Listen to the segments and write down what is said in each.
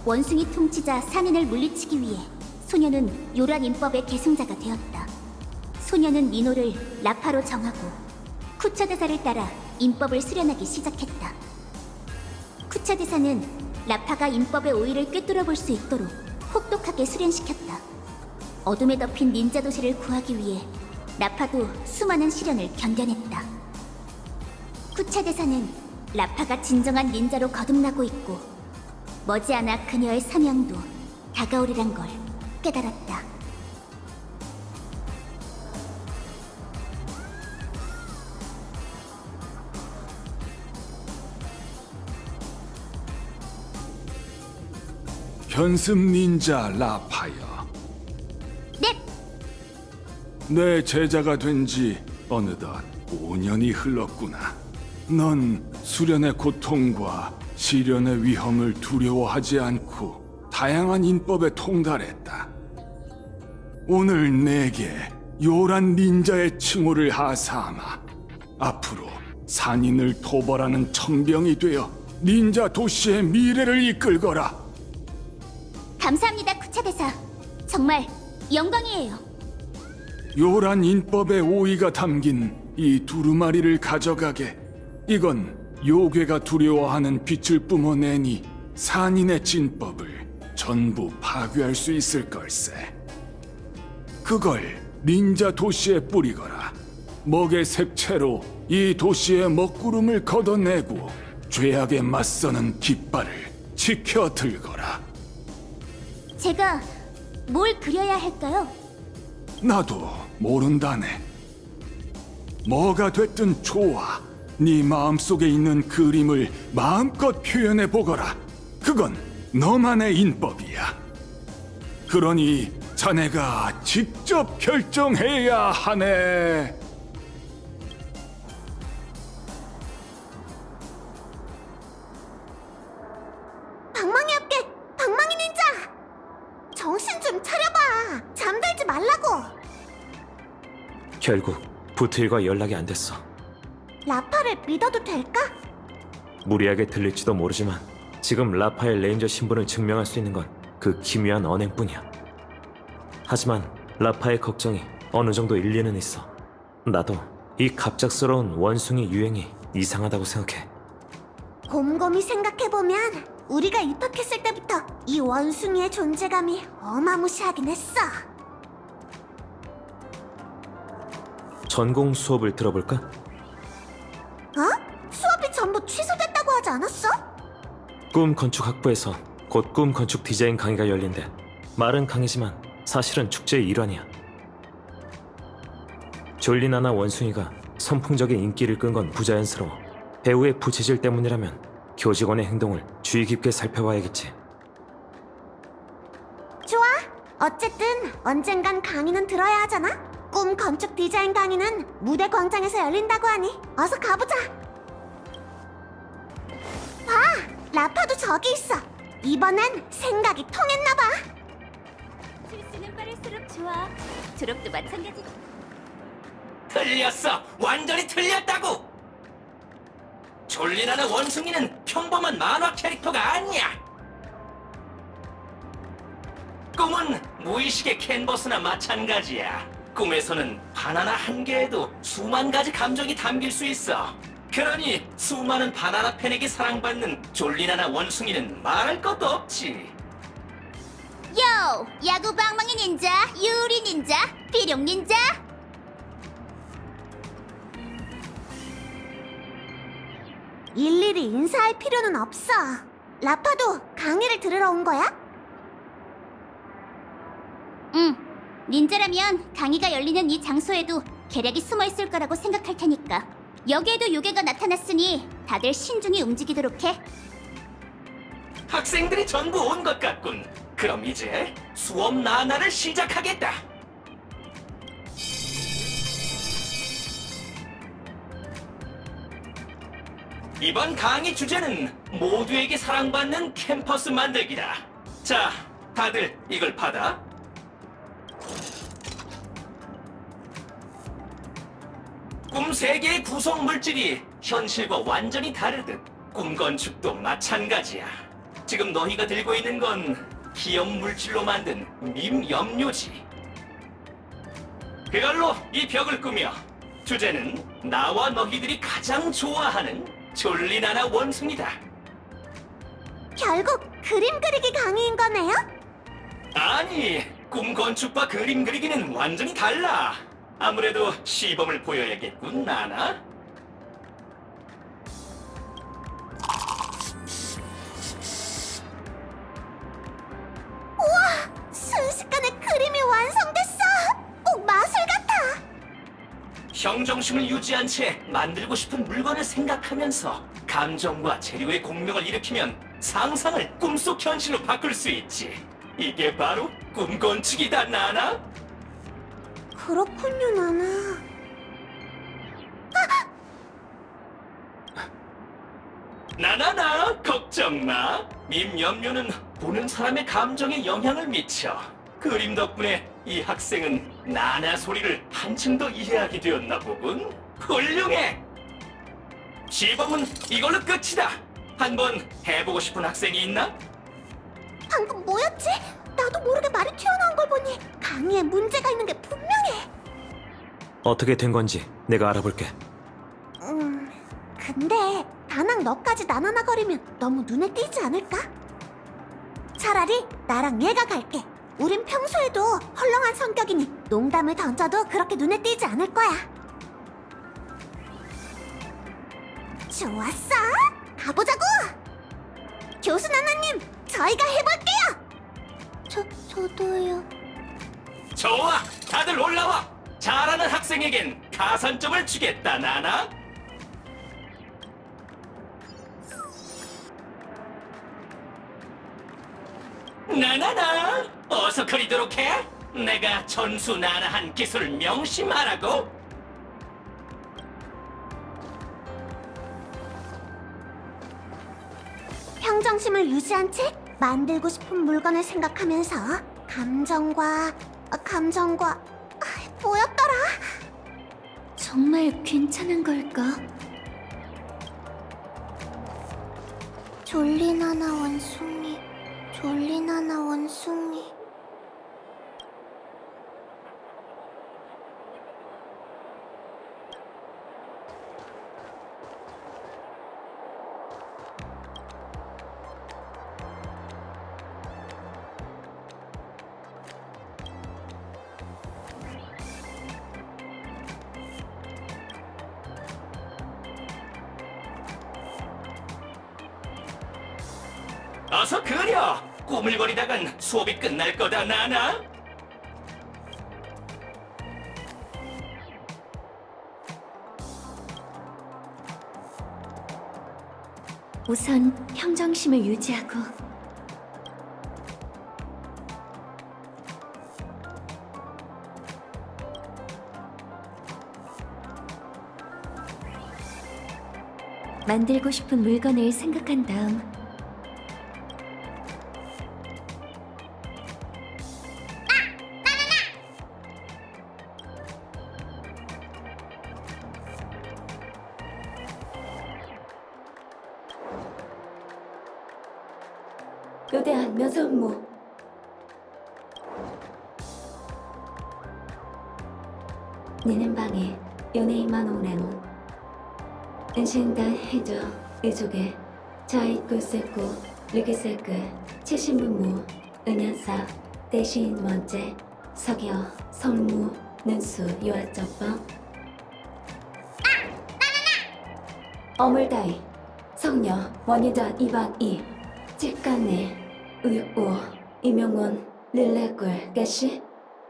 원숭이 통치자 산인을 물리치기 위해 소녀는 요란 인법의 계승자가 되었다. 소녀는 미노를 라파로 정하고 쿠차 대사를 따라 인법을 수련하기 시작했다. 쿠차 대사는 라파가 인법의 오의를 꿰뚫어 볼 수 있도록 혹독하게 수련시켰다. 어둠에 덮인 닌자 도시를 구하기 위해 라파도 수많은 시련을 견뎌냈다. 쿠차 대사는 라파가 진정한 닌자로 거듭나고 있고 머지않아 그녀의 사명도 다가오리란 걸 깨달았다. 현습 닌자 라파여, 넵! 내 제자가 된 지 어느덧 5년이 흘렀구나. 넌 수련의 고통과 시련의 위험을 두려워하지 않고 다양한 인법에 통달했다. 오늘 내게 요란 닌자의 칭호를 하사하마 앞으로 산인을 토벌하는 천병이 되어 닌자 도시의 미래를 이끌거라. 감사합니다, 쿠차 대사. 정말 영광이에요. 요란 인법의 오의가 담긴 이 두루마리를 가져가게. 이건 요괴가 두려워하는 빛을 뿜어내니 산인의 진법을 전부 파괴할 수 있을 걸세. 그걸 닌자 도시에 뿌리거라. 먹의 색채로 이 도시의 먹구름을 걷어내고 죄악에 맞서는 깃발을 지켜 들거라. 제가 뭘 그려야 할까요? 나도 모른다네. 뭐가 됐든 좋아. 네 마음속에 있는 그림을 마음껏 표현해 보거라. 그건 너만의 인법이야. 그러니 자네가 직접 결정해야 하네. 방망이 합계! 방망이 닌자! 정신 좀 차려봐! 잠들지 말라고! 결국 부트일과 연락이 안 됐어. 라파를 믿어도 될까? 무리하게 들릴지도 모르지만 지금 라파의 레인저 신분을 증명할 수 있는 건 그 기묘한 언행뿐이야. 하지만 라파의 걱정이 어느 정도 일리는 있어. 나도 이 갑작스러운 원숭이 유행이 이상하다고 생각해. 곰곰이 생각해보면 우리가 입학했을 때부터 이 원숭이의 존재감이 어마무시하긴 했어. 전공 수업을 들어볼까? 어? 수업이 전부 취소됐다고 하지 않았어? 꿈 건축 학부에서 곧 꿈 건축 디자인 강의가 열린대. 말은 강의지만 사실은 축제의 일환이야. 졸리나나 원숭이가 선풍적인 인기를 끈 건 부자연스러워. 배우의 부채질 때문이라면 교직원의 행동을 주의 깊게 살펴봐야겠지. 좋아. 어쨌든 언젠간 강의는 들어야 하잖아. 꿈 건축 디자인 강의는 무대 광장에서 열린다고 하니 어서 가보자. 봐! 라파도 저기 있어. 이번엔 생각이 통했나봐. 실수는 빠를수록 좋아. 졸업도 마찬가지. 틀렸어! 완전히 틀렸다고! 졸리나는 원숭이는 평범한 만화 캐릭터가 아니야! 꿈은 무의식의 캔버스나 마찬가지야. 꿈에서는 바나나 한 개에도 수만 가지 감정이 담길 수 있어. 그러니 수많은 바나나 팬에게 사랑받는 졸리나나 원숭이는 말할 것도 없지. 요! 야구 방망이 닌자, 유리 닌자, 비룡 닌자. 일일이 인사할 필요는 없어. 라파도 강의를 들으러 온 거야? 응. 닌자라면 강의가 열리는 이 장소에도 계략이 숨어 있을 거라고 생각할 테니까. 여기에도 요괴가 나타났으니 다들 신중히 움직이도록 해. 학생들이 전부 온 것 같군. 그럼 이제 수업 나날을 시작하겠다. 이번 강의 주제는 모두에게 사랑받는 캠퍼스 만들기다. 자, 다들 이걸 받아. 꿈 세계의 구성 물질이 현실과 완전히 다르듯 꿈 건축도 마찬가지야. 지금 너희가 들고 있는 건 기억 물질로 만든 밈 염료지. 그걸로 이 벽을 꾸며 주제는 나와 너희들이 가장 좋아하는 졸리나나 원숭이다. 결국 그림 그리기 강의인 거네요? 아니, 꿈 건축과 그림 그리기는 완전히 달라. 아무래도 시범을 보여야겠군, 나나. 순식간에 그림이 완성됐어! 꼭 마술 같아! 평정심을 유지한 채 만들고 싶은 물건을 생각하면서 감정과 재료의 공명을 일으키면 상상을 꿈속 현실로 바꿀 수 있지. 이게 바로 꿈 건축이다, 나나. 그렇군요, 나나. 나나나, 걱정 마. 밈 염료는 보는 사람의 감정에 영향을 미쳐. 그림 덕분에 이 학생은 나나 소리를 한층 더 이해하게 되었나 보군. 훌륭해. 시범은 이걸로 끝이다. 한번 해보고 싶은 학생이 있나? 방금 뭐였지? 나도 모르게 말이 튀어나온 걸 보니 강의에 문제가 있는 게 분명해. 어떻게 된 건지 내가 알아볼게. 근데 다낭 너까지 나나나거리면 너무 눈에 띄지 않을까? 차라리 나랑 얘가 갈게. 우린 평소에도 헐렁한 성격이니 농담을 던져도 그렇게 눈에 띄지 않을 거야. 좋았어! 가보자고! 교수 나나님, 저희가 해볼게요! 저도요. 좋아, 다들 올라와. 잘하는 학생에겐 가산점을 주겠다, 나나. 나나나, 어서 그리도록 해. 내가 전수 나나한 기술을 명심하라고. 평정심을 유지한 채 만들고 싶은 물건을 생각하면서 감정과 뭐였더라? 정말 괜찮은 걸까? 졸리나나 원숭이, 졸리나나 원숭이. 어서 그려. 꾸물거리다간 수업이 끝날 거다, 나나. 우선 평정심을 유지하고 만들고 싶은 물건을 생각한 다음 거대한 면성무 니는 방에 연예인만 오래노 은신단 해저 의족에 자이구세고 르기세크 최신문무 은연사 대신 원제 석여 성무 능수 요아적방 어물다이 성녀 원희전 이박이 직간내 의우 이명원 릴레꿀 개시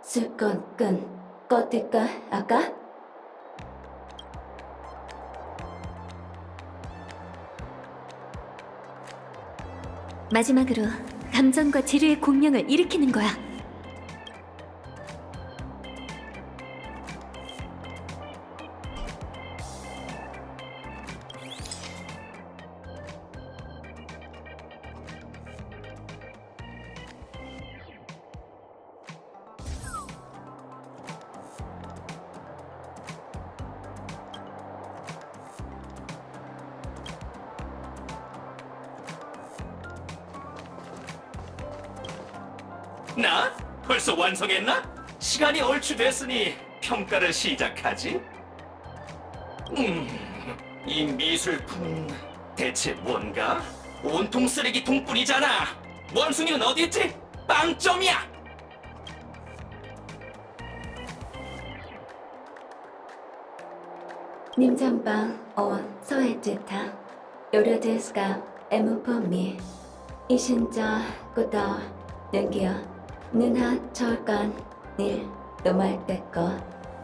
술건끈 꺼뜰까 아까 마지막으로 감정과 재료의 공명을 일으키는 거야. 나? 벌써 완성했나? 시간이 얼추 됐으니 평가를 시작하지. 이 미술품은 대체 뭔가? 온통 쓰레기통뿐이잖아. 원숭이는 어디 있지? 빵점이야. 님전방 온 소해지타 요려데스가 에무포미 이신자 꾸더 능기어 능하 철간 닐 노말때거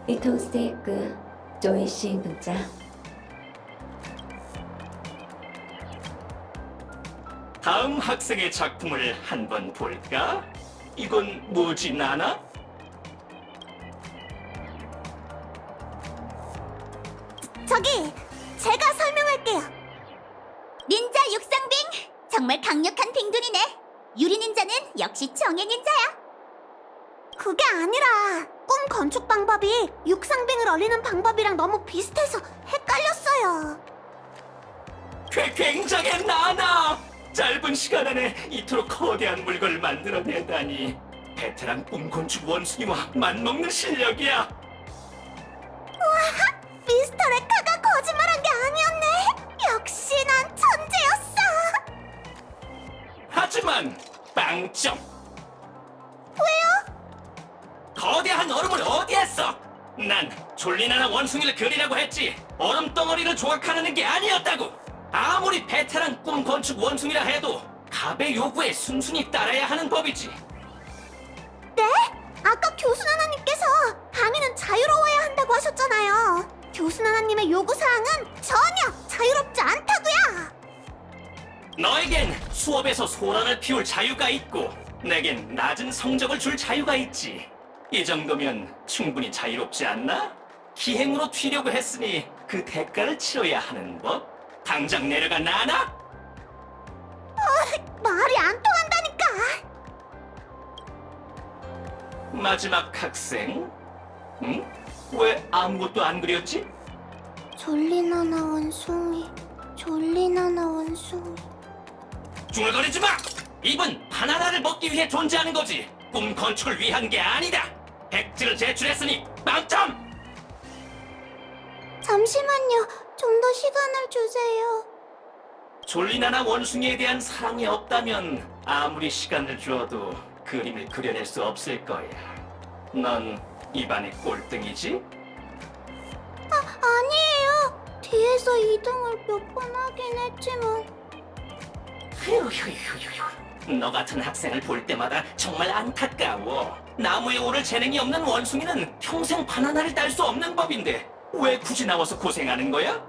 이통스테이크 조이싱 분자 다음 학생의 작품을 한번 볼까? 이건 뭐지, 나나? 저기, 제가 설명할게요. 닌자 육상빙! 정말 강력한 빙둔이네. 유리 닌자는 역시 정예 닌자야. 그게 아니라 꿈 건축 방법이 육상빙을 얼리는 방법이랑 너무 비슷해서 헷갈렸어요. 굉장해, 나나! 짧은 시간 안에 이토록 거대한 물건을 만들어내다니. 베테랑 꿈건축 원숭이와 맞먹는 실력이야. 미스터 레카가 거짓말한 게 아니었네. 역시 난 천재였어. 하지만 빵점. 왜요? 거대한 얼음을 어디 했어? 난 졸리나나 원숭이를 그리라고 했지 얼음 덩어리를 조각하는 게 아니었다고. 아무리 베테랑 꿈 건축 원숭이라 해도 갑의 요구에 순순히 따라야 하는 법이지. 네? 아까 교수 나나님께서 강의는 자유로워야 한다고 하셨잖아요. 교수 나나님의 요구사항은 전혀 자유롭지 않다고요. 너에겐 수업에서 소란을 피울 자유가 있고 내겐 낮은 성적을 줄 자유가 있지. 이 정도면 충분히 자유롭지 않나? 기행으로 튀려고 했으니 그 대가를 치러야 하는 법. 당장 내려가, 나나? 말이 안 통한다니까. 마지막 학생? 응? 왜 아무것도 안 그렸지? 졸리나나 원숭이, 졸리나나 원숭이. 중얼거리지 마! 입은 바나나를 먹기 위해 존재하는 거지 꿈 건축을 위한 게 아니다. 백지를 제출했으니 빵점! 잠시만요. 좀 더 시간을 주세요. 졸리나나 원숭이에 대한 사랑이 없다면 아무리 시간을 줘도 그림을 그려낼 수 없을 거야. 넌 입안의 꼴등이지? 아니에요. 뒤에서 2등을 몇 번 하긴 했지만. 휴. 너 같은 학생을 볼 때마다 정말 안타까워. 나무에 오를 재능이 없는 원숭이는 평생 바나나를 딸 수 없는 법인데 왜 굳이 나와서 고생하는 거야?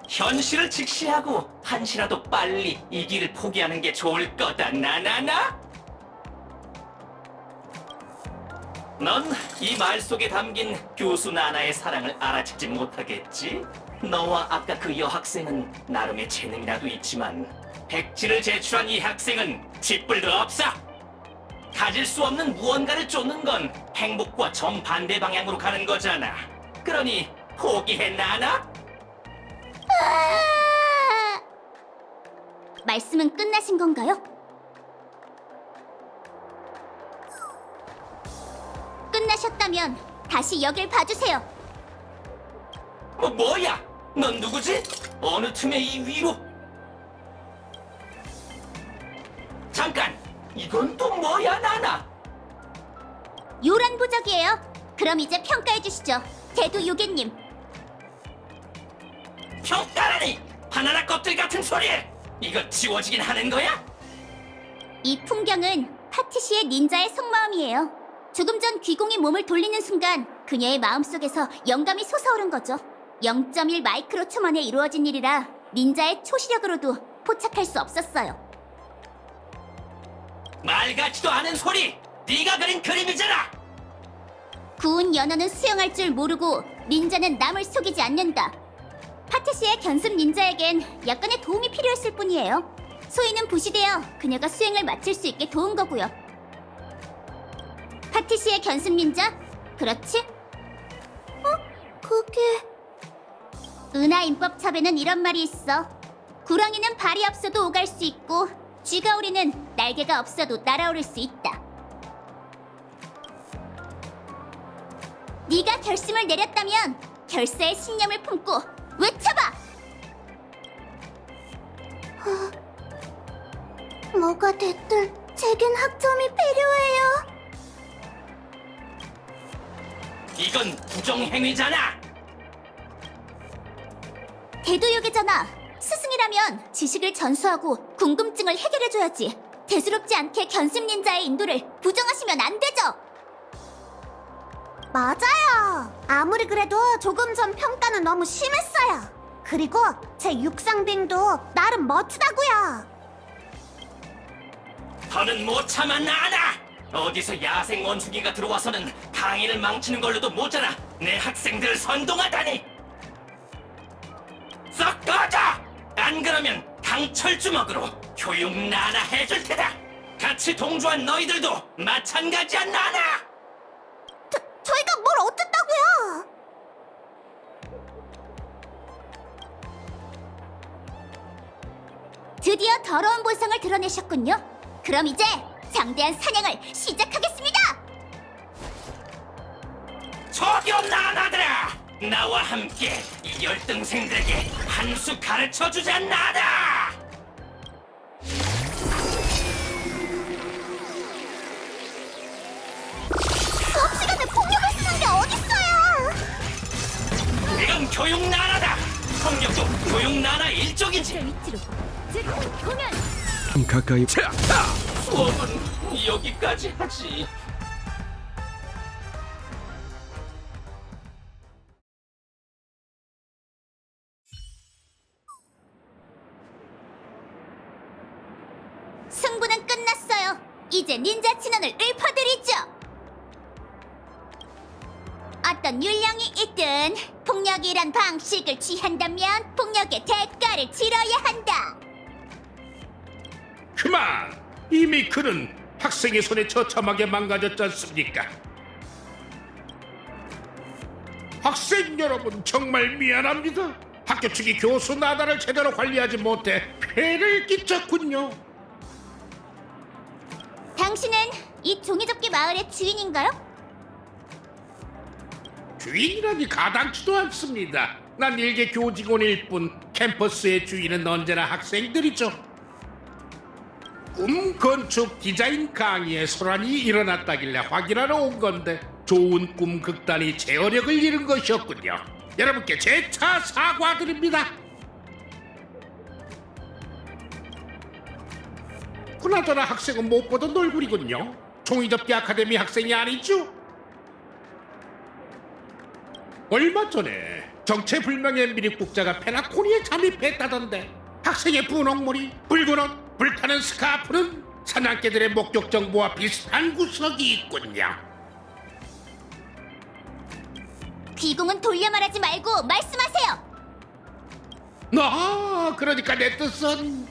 현실을 직시하고 한시라도 빨리 이 길을 포기하는 게 좋을 거다, 나나나? 넌 이 말 속에 담긴 교수 나나의 사랑을 알아채지 못하겠지? 너와 아까 그 여학생은 나름의 재능이라도 있지만 백지를 제출한 이 학생은 쥐뿔도 없어! 가질 수 없는 무언가를 쫓는 건 행복과 정반대 방향으로 가는 거잖아. 그러니 포기해, 나나? 말씀은 끝나신 건가요? 끝나셨다면 다시 여길 봐주세요. 뭐야? 넌 누구지? 어느 틈에 이 위로? 잠깐! 이건 또 뭐야, 나나? 요란 보적이에요. 그럼 이제 평가해 주시죠, 대두 요괴님. 평가라니! 바나나 껍질 같은 소리! 이거 지워지긴 하는 거야? 이 풍경은 파티시의 닌자의 속마음이에요. 조금 전 귀공이 몸을 돌리는 순간 그녀의 마음속에서 영감이 솟아오른 거죠. 0.1 마이크로초 만에 이루어진 일이라 닌자의 초시력으로도 포착할 수 없었어요. 말 같지도 않은 소리! 네가 그린 그림이잖아! 구운 연어는 수영할 줄 모르고 닌자는 남을 속이지 않는다. 파티시의 견습 닌자에겐 약간의 도움이 필요했을 뿐이에요. 소희는 부시되어 그녀가 수행을 마칠 수 있게 도운 거고요. 파티시의 견습 닌자? 그렇지? 그게... 은하 인법첩에는 이런 말이 있어. 구렁이는 발이 없어도 오갈 수 있고 쥐가오리는 날개가 없어도 날아오를 수 있다. 네가 결심을 내렸다면 결사의 신념을 품고 외쳐봐! 뭐가 됐든 제겐 학점이 필요해요. 이건 부정행위잖아. 대도육의 전하, 스승이라면 지식을 전수하고 궁금증을 해결해줘야지. 대수롭지 않게 견습 닌자의 인도를 부정하시면 안 되죠. 맞아요. 아무리 그래도 조금 전 평가는 너무 심했어요. 그리고 제 육상빙도 나름 멋지다고요. 더는 못 참아 나나. 어디서 야생 원숭이가 들어와서는 강의를 망치는 걸로도 모자라 내 학생들을 선동하다니. 썩 꺼져! 안 그러면 강철 주먹으로 교육 나나 해줄 테다. 같이 동조한 너희들도 마찬가지야 나나. 저희가 뭘 어쨌다고요? 드디어 더러운 본성을 드러내셨군요. 그럼 이제 장대한 사냥을 시작하겠습니다. 저기요 나나들아, 나와 함께 이 열등생들에게 한 수 가르쳐주자 나나. 수업 시간에 폭력을 쓰는 게 어딨어요? 이건 교육 나나다. 폭력도 교육 나나 일종이지. 위치로 즉 공연. 가까이. 수업은 여기까지 하지. 승부는 끝났어요. 이제 닌자 친원을 읊어드리죠. 어떤 율령이 있든 폭력이란 방식을 취한다면 폭력의 대가를 치러야 한다. 그만! 이미 그는 학생의 손에 처참하게 망가졌지 않습니까? 학생 여러분 정말 미안합니다. 학교 측이 교수 나다를 제대로 관리하지 못해 폐를 끼쳤군요. 당신은 이 종이접기 마을의 주인인가요? 주인이라니 가당치도 않습니다. 난 일개 교직원일 뿐 캠퍼스의 주인은 언제나 학생들이죠. 꿈 건축 디자인 강의에 소란이 일어났다길래 확인하러 온 건데 좋은 꿈 극단이 제어력을 잃은 것이었군요. 여러분께 재차 사과드립니다. 그나저나 학생은 못 보던 얼굴이군요. 종이접기 아카데미 학생이 아니죠? 얼마 전에 정체불명의 미립국자가 페나코니에 잠입했다던데 학생의 분홍머리, 붉은 옷, 불타는 스카프는 사냥개들의 목격 정보와 비슷한 구석이 있군요. 귀공은 돌려 말하지 말고 말씀하세요. 그러니까 내 뜻은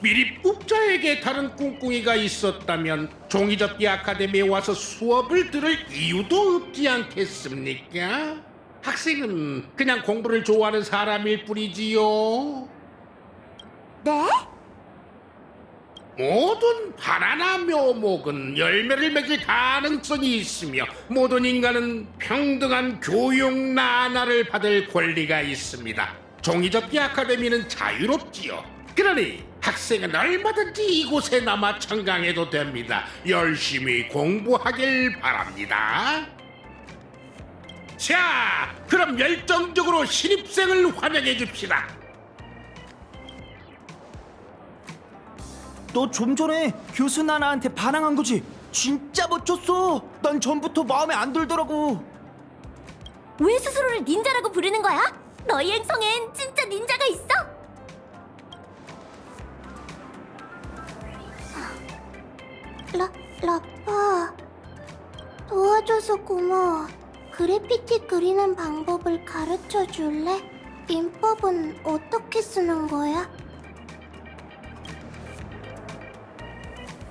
미립국자에게 다른 꿍꿍이가 있었다면 종이접기 아카데미에 와서 수업을 들을 이유도 없지 않겠습니까? 학생은 그냥 공부를 좋아하는 사람일 뿐이지요. 네? 모든 바나나 묘목은 열매를 맺을 가능성이 있으며 모든 인간은 평등한 교육 나날을 받을 권리가 있습니다. 종이접기 아카데미는 자유롭지요. 그러니 학생은 얼마든지 이곳에 남아 청강해도 됩니다. 열심히 공부하길 바랍니다. 자, 그럼 열정적으로 신입생을 환영해 줍시다. 너 좀 전에 교수 나나한테 반항한 거지? 진짜 멋졌어. 난 전부터 마음에 안 들더라고. 왜 스스로를 닌자라고 부르는 거야? 너희 행성엔 진짜 닌자가 있어? 라파 도와줘서 고마워. 그래피티 그리는 방법을 가르쳐 줄래? 인법은 어떻게 쓰는 거야?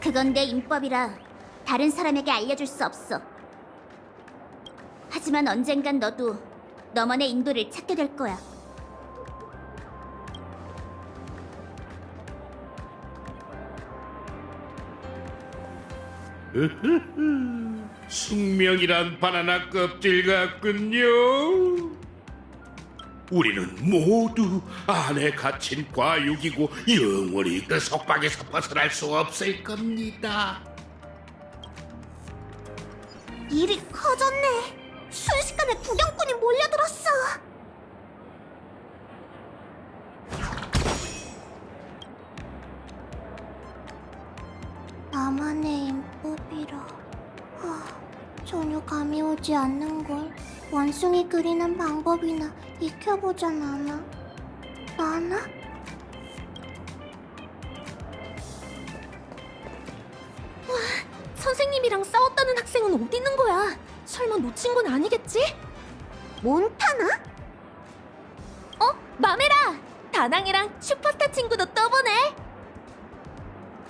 그건 내 인법이라 다른 사람에게 알려줄 수 없어. 하지만 언젠간 너도 너만의 인도를 찾게 될 거야. 숙명이란 바나나 껍질 같군요. 우리는 모두 안에 갇힌 과육이고 영원히 그 속박에서 벗어날 수 없을 겁니다. 일이 커졌네. 순식간에 구경꾼이 몰려들었어. 나만의 인법이라 전혀 감이 오지 않는걸. 원숭이 그리는 방법이나 익혀보자, 나나. 나나? 선생님이랑 싸웠다는 학생은 어디 있는 거야? 설마 놓친 건 아니겠지? 몬타나? 마메라! 다낭이랑 슈퍼스타 친구도 또 보네.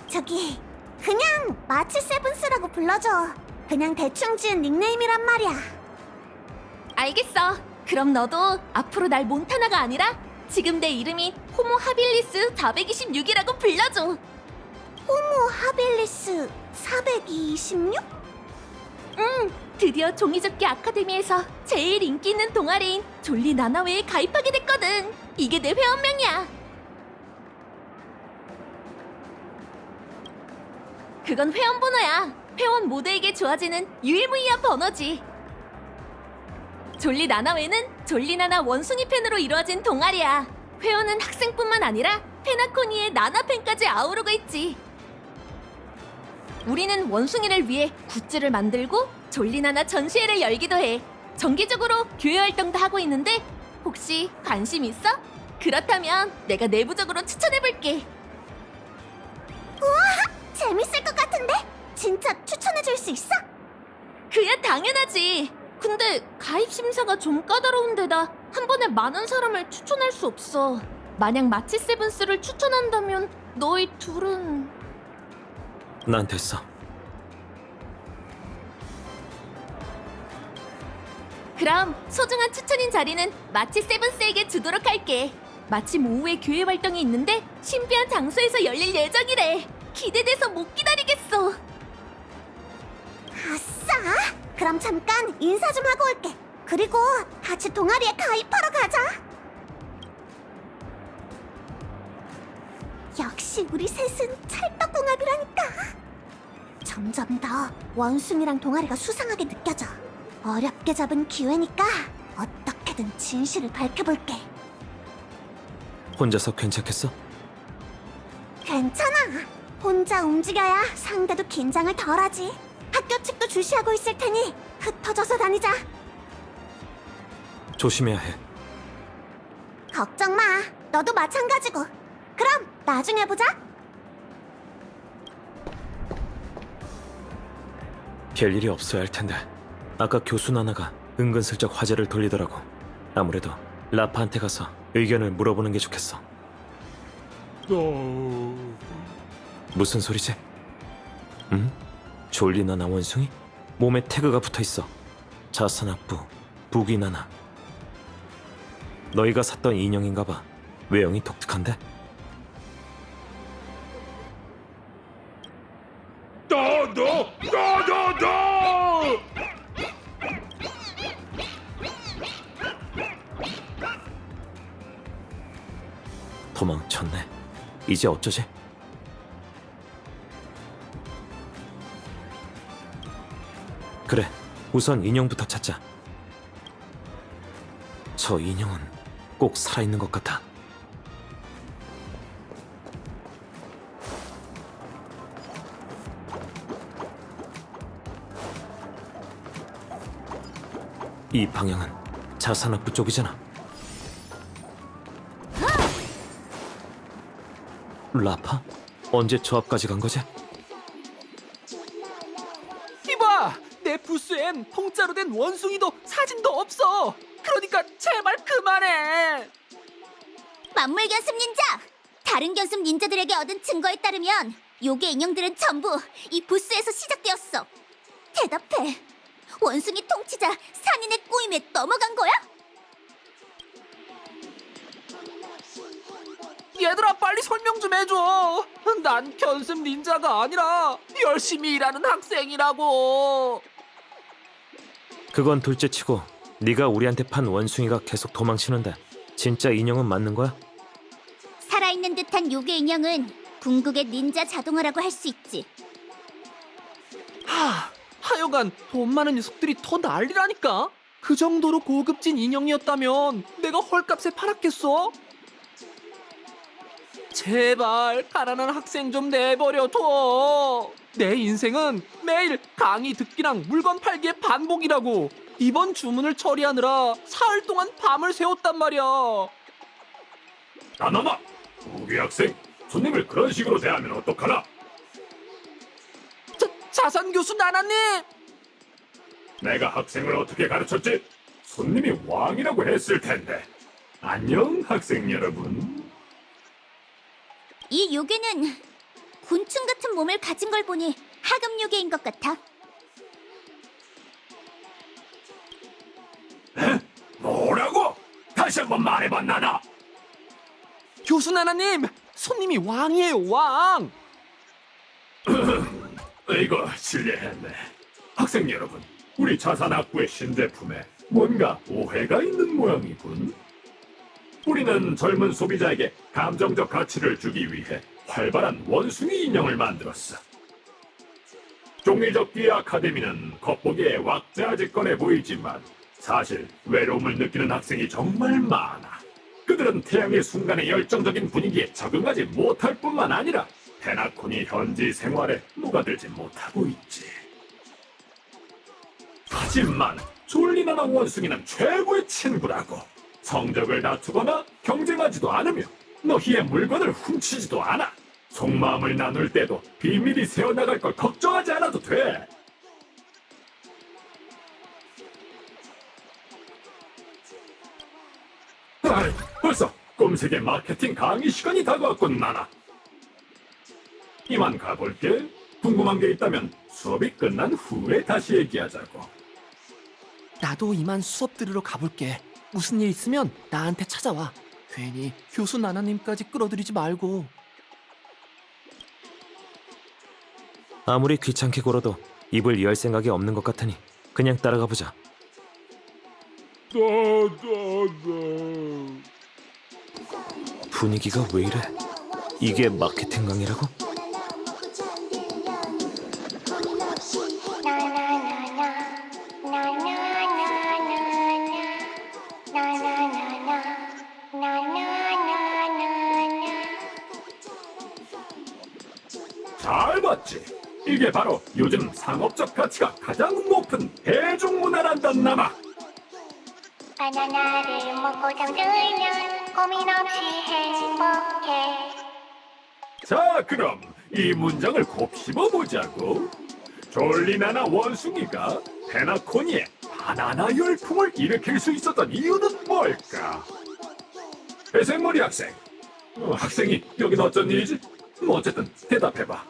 저기 그냥 마치 세븐스라고 불러줘. 그냥 대충 지은 닉네임이란 말이야. 알겠어. 그럼 너도 앞으로 날 몬타나가 아니라 지금 내 이름이 호모 하빌리스 426이라고 불러줘. 호모 하빌리스 426? 드디어 종이접기 아카데미에서 제일 인기 있는 동아리인 졸리 나나웨에 가입하게 됐거든. 이게 내 회원명이야. 그건 회원 번호야. 회원 모두에게 주어지는 유일무이한 번호지. 졸리 나나웨는 졸리 나나 원숭이 팬으로 이루어진 동아리야. 회원은 학생뿐만 아니라 페나코니의 나나팬까지 아우르고 있지. 우리는 원숭이를 위해 굿즈를 만들고 졸리나나 전시회를 열기도 해. 정기적으로 교회 활동도 하고 있는데 혹시 관심 있어? 그렇다면 내가 내부적으로 추천해볼게. 우와! 재밌을 것 같은데? 진짜 추천해줄 수 있어? 그야 당연하지. 근데 가입 심사가 좀 까다로운 데다 한 번에 많은 사람을 추천할 수 없어. 만약 마치 세븐스를 추천한다면 너희 둘은... 난 됐어. 그럼 소중한 추천인 자리는 마치 세븐스에게 주도록 할게. 마침 오후에 교회 활동이 있는데 신비한 장소에서 열릴 예정이래. 기대돼서 못 기다리겠어. 아싸! 그럼 잠깐 인사 좀 하고 올게. 그리고 같이 동아리에 가입하러 가자. 역시 우리 셋은 찰떡궁합이라니까. 점점 더 원숭이랑 동아리가 수상하게 느껴져. 어렵게 잡은 기회니까 어떻게든 진실을 밝혀볼게. 혼자서 괜찮겠어? 괜찮아. 혼자 움직여야 상대도 긴장을 덜하지. 학교 측도 주시하고 있을 테니 흩어져서 다니자. 조심해야 해. 걱정 마. 너도 마찬가지고. 그럼 나중에 보자. 별일이 없어야 할 텐데. 아까 교수 나나가 은근슬쩍 화제를 돌리더라고. 아무래도 라파한테 가서 의견을 물어보는 게 좋겠어. 무슨 소리지? 응? 졸리 나나 원숭이? 몸에 태그가 붙어있어. 자산학부, 부귀 나나. 너희가 샀던 인형인가 봐. 외형이 독특한데? 너! 도망쳤네. 이제 어쩌지? 그래, 우선 인형부터 찾자. 저 인형은 꼭 살아있는 것 같아. 이 방향은 자산학부 쪽이잖아. 라파? 언제 저 앞까지 간 거지? 이봐! 내 부스엔 통짜로 된 원숭이도 사진도 없어! 그러니까 제발 그만해! 만물 견습 닌자! 다른 견습 닌자들에게 얻은 증거에 따르면 요괴 인형들은 전부 이 부스에서 시작되었어. 대답해. 원숭이 통치자 산인의 꼬임에 넘어간 거야? 얘들아 빨리 설명 좀 해줘. 난 견습 닌자가 아니라 열심히 일하는 학생이라고. 그건 둘째치고 네가 우리한테 판 원숭이가 계속 도망치는데 진짜 인형은 맞는 거야? 살아있는 듯한 요괴 인형은 궁극의 닌자 자동화라고 할 수 있지. 하여간 돈 많은 녀석들이 더 난리라니까. 그 정도로 고급진 인형이었다면 내가 헐값에 팔았겠어? 제발 가난한 학생 좀 내버려둬. 내 인생은 매일 강의 듣기랑 물건 팔기의 반복이라고. 이번 주문을 처리하느라 사흘 동안 밤을 새웠단 말이야. 나나나, 우리 학생 손님을 그런 식으로 대하면 어떡하나? 자산 교수 나나님! 내가 학생을 어떻게 가르쳤지? 손님이 왕이라고 했을 텐데. 안녕, 학생 여러분. 이 요괴는 곤충 같은 몸을 가진 걸 보니 하급 요괴인 것 같아. 뭐라고? 다시 한번 말해봐, 나나. 교수 나나님! 손님이 왕이에요, 왕! 이거 실례했네. 학생 여러분, 우리 자산학부의 신제품에 뭔가 오해가 있는 모양이군. 우리는 젊은 소비자에게 감정적 가치를 주기 위해 활발한 원숭이 인형을 만들었어. 종이접기 아카데미는 겉보기에 왁자지껄해 보이지만 사실 외로움을 느끼는 학생이 정말 많아. 그들은 태양의 순간의 열정적인 분위기에 적응하지 못할 뿐만 아니라 페나콘이 현지 생활에 녹아들지 못하고 있지. 하지만 졸리나나 원숭이는 최고의 친구라고. 성적을 다투거나 경쟁하지도 않으며 너희의 물건을 훔치지도 않아. 속마음을 나눌 때도 비밀이 새어나갈 걸 걱정하지 않아도 돼. 아이, 벌써 꼼색의 마케팅 강의 시간이 다가왔군, 나나. 이만 가볼게. 궁금한 게 있다면 수업이 끝난 후에 다시 얘기하자고. 나도 이만 수업 들으러 가볼게. 무슨 일 있으면 나한테 찾아와. 괜히 교수 나나님까지 끌어들이지 말고. 아무리 귀찮게 굴어도 입을 열 생각이 없는 것 같으니 그냥 따라가 보자. 분위기가 왜 이래? 이게 마케팅 강의라고? 잘 봤지? 이게 바로 요즘 상업적 가치가 가장 높은 대중문화란단 남아. 바나나를 먹고 잠들면 고민 없이 행복해. 자, 그럼 이 문장을 곱씹어보자고. 졸리나나 원숭이가 페나코니의 바나나 열풍을 일으킬 수 있었던 이유는 뭘까? 배생머리 학생. 학생이 여긴 어쩐 일이지? 어쨌든 대답해봐.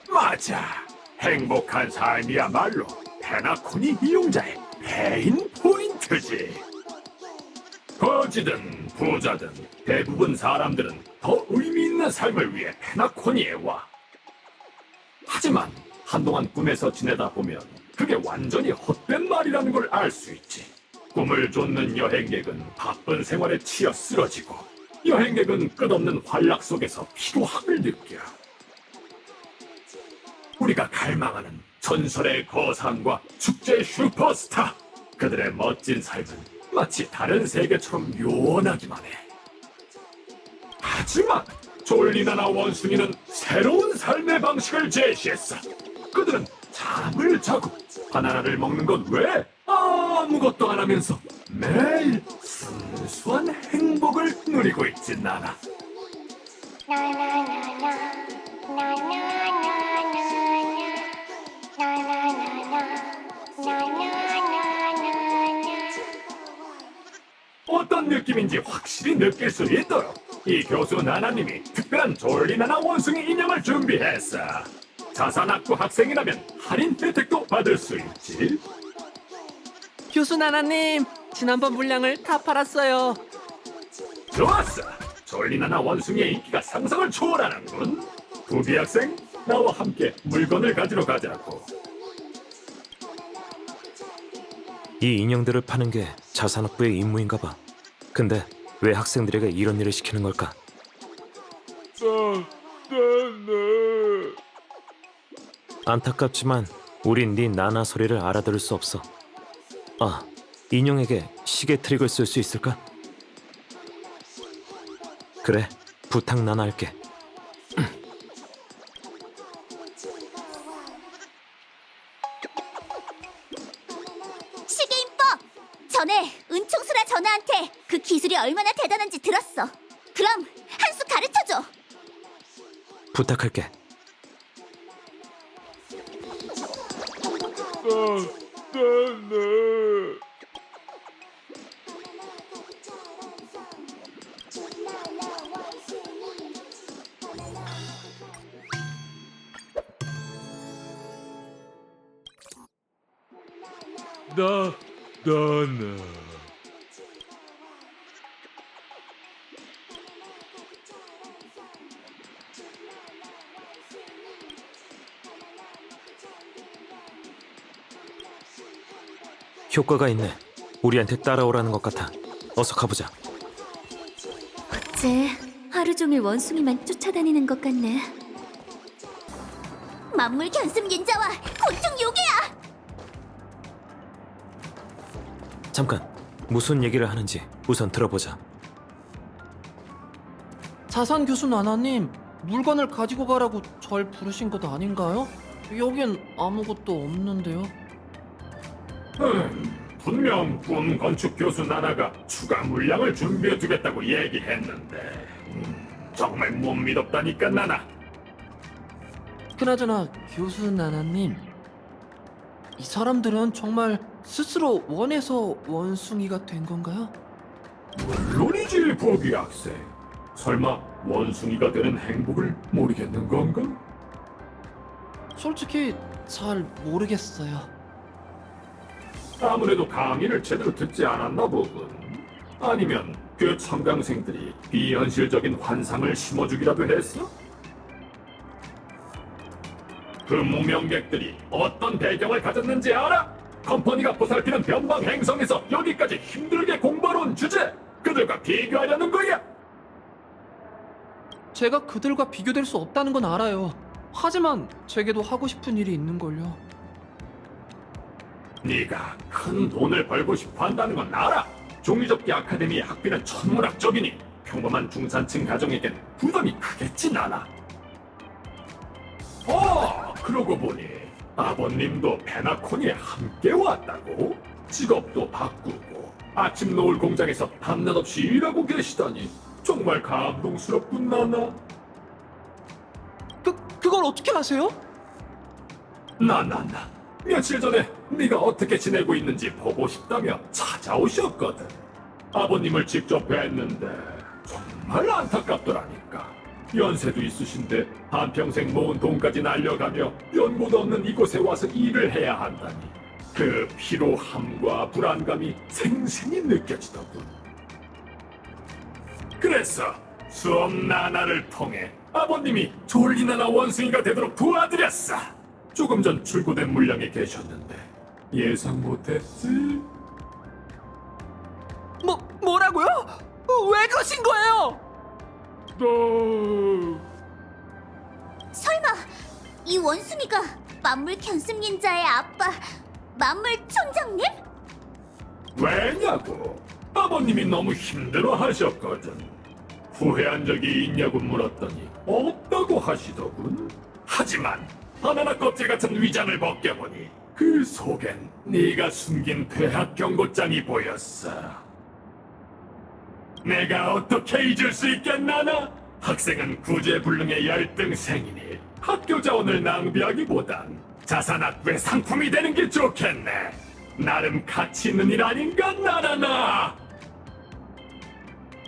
맞아. 행복한 삶이야말로 페나코니 이용자의 메인 포인트지. 거지든 부자든 대부분 사람들은 더 의미 있는 삶을 위해 페나코니에 와. 하지만 한동안 꿈에서 지내다 보면 그게 완전히 헛된 말이라는 걸 알 수 있지. 꿈을 쫓는 여행객은 바쁜 생활에 치여 쓰러지고 여행객은 끝없는 활락 속에서 피로함을 느껴. 우리가 갈망하는 전설의 거상과 축제의 슈퍼스타, 그들의 멋진 삶은 마치 다른 세계처럼 요원하기만 해. 하지만 졸리나나 원숭이는 새로운 삶의 방식을 제시했어. 그들은 잠을 자고 바나나를 먹는 것 외에 아무것도 안 하면서 매일 순수한 행복을 누리고 있지, 나나. 어떤 느낌인지 확실히 느낄 수 있도록 이 교수 나나님이 특별한 졸리나나 원숭이 인형을 준비했어. 자산학부 학생이라면 할인 혜택도 받을 수 있지. 교수 나나님, 지난번 물량을 다 팔았어요. 좋았어. 졸리나나 원숭이의 인기가 상상을 초월하는군. 부비 학생, 나와 함께 물건을 가지러 가자고. 이 인형들을 파는 게 자산학부의 임무인가 봐. 근데 왜 학생들에게 이런 일을 시키는 걸까? 안타깝지만 우린 네 나나 소리를 알아들을 수 없어. 아, 인형에게 시계 트릭을 쓸 수 있을까? 그래, 부탁 나나 할게. 시계인법! 전에 은총수라 전하한테 그 기술이 얼마나 대단한지 들었어. 그럼 한 수 가르쳐줘. 부탁할게. 나나. 효과가 있네. 우리한테 따라오라는 것 같아. 어서 가보자. 어째 하루 종일 원숭이만 쫓아다니는 것 같네. 만물 견습 닌자와 곤충 요괴야! 잠깐, 무슨 얘기를 하는지 우선 들어보자. 자산 교수 나나님, 물건을 가지고 가라고 절 부르신 것 아닌가요? 여긴 아무것도 없는데요. 분명 꿈 건축 교수 나나가 추가 물량을 준비해 두겠다고 얘기했는데 정말 못 믿었다니까 나나. 그나저나 교수 나나님, 이 사람들은 정말 스스로 원해서 원숭이가 된 건가요? 물론이지 보기 학생. 설마 원숭이가 되는 행복을 모르겠는 건가? 솔직히 잘 모르겠어요. 아무래도 강의를 제대로 듣지 않았나 보군. 아니면 그 청강생들이 비현실적인 환상을 심어주기라도 했어? 그 무명객들이 어떤 배경을 가졌는지 알아? 컴퍼니가 보살피는 변방 행성에서 여기까지 힘들게 공부하러 온 주제, 그들과 비교하려는 거야. 제가 그들과 비교될 수 없다는 건 알아요. 하지만 제게도 하고 싶은 일이 있는걸요. 네가 큰 돈을 벌고 싶어 한다는 건 알아. 종이접기 아카데미의 학비는 천문학적이니 평범한 중산층 가정에겐 부담이 크겠지 나나. 그러고 보니 아버님도 페나코니에 함께 왔다고? 직업도 바꾸고 아침 노을 공장에서 밤낮 없이 일하고 계시다니 정말 감동스럽군 나나. 그걸 어떻게 아세요? 나나 며칠 전에 네가 어떻게 지내고 있는지 보고 싶다며 찾아오셨거든. 아버님을 직접 뵀는데 정말 안타깝더라니까. 연세도 있으신데 한평생 모은 돈까지 날려가며 연고도 없는 이곳에 와서 일을 해야 한다니 그 피로함과 불안감이 생생히 느껴지더군. 그래서 수업 나나를 통해 아버님이 졸리나나 원숭이가 되도록 도와드렸어. 조금 전 출고된 물량에 계셨는데 예상 못했지? 뭐라고요? 왜 그러신 거예요? 설마 이 원숭이가 만물 견습 닌자의 아빠 만물 촌장님? 왜냐고? 아버님이 너무 힘들어 하셨거든. 후회한 적이 있냐고 물었더니 없다고 하시더군. 하지만 바나나 껍질 같은 위장을 벗겨보니 그 속엔 네가 숨긴 퇴학 경고장이 보였어. 내가 어떻게 잊을 수 있겠나나? 학생은 구제불능의 열등생이니 학교 자원을 낭비하기보단 자산학부의 상품이 되는 게 좋겠네. 나름 가치 있는 일 아닌가 나라나?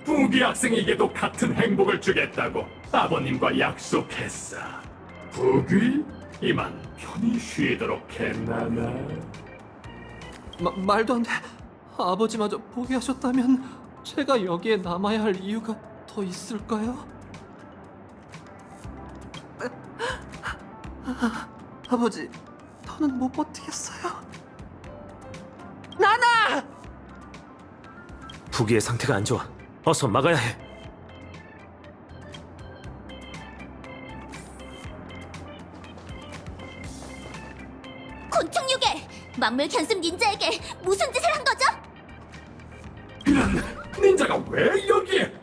부기 학생에게도 같은 행복을 주겠다고 아버님과 약속했어. 부기? 이만 편히 쉬도록 했나나? 말도 안 돼. 아버지마저 포기하셨다면 제가 여기에 남아야 할 이유가 더 있을까요? 아버지, 더는 못 버티겠어요. 나나! 부기의 상태가 안 좋아. 어서 막아야 해. 곤충육에 만물 견습 닌자에게 무슨 짓을 한 거죠? 이런 닌자가 왜 여기에?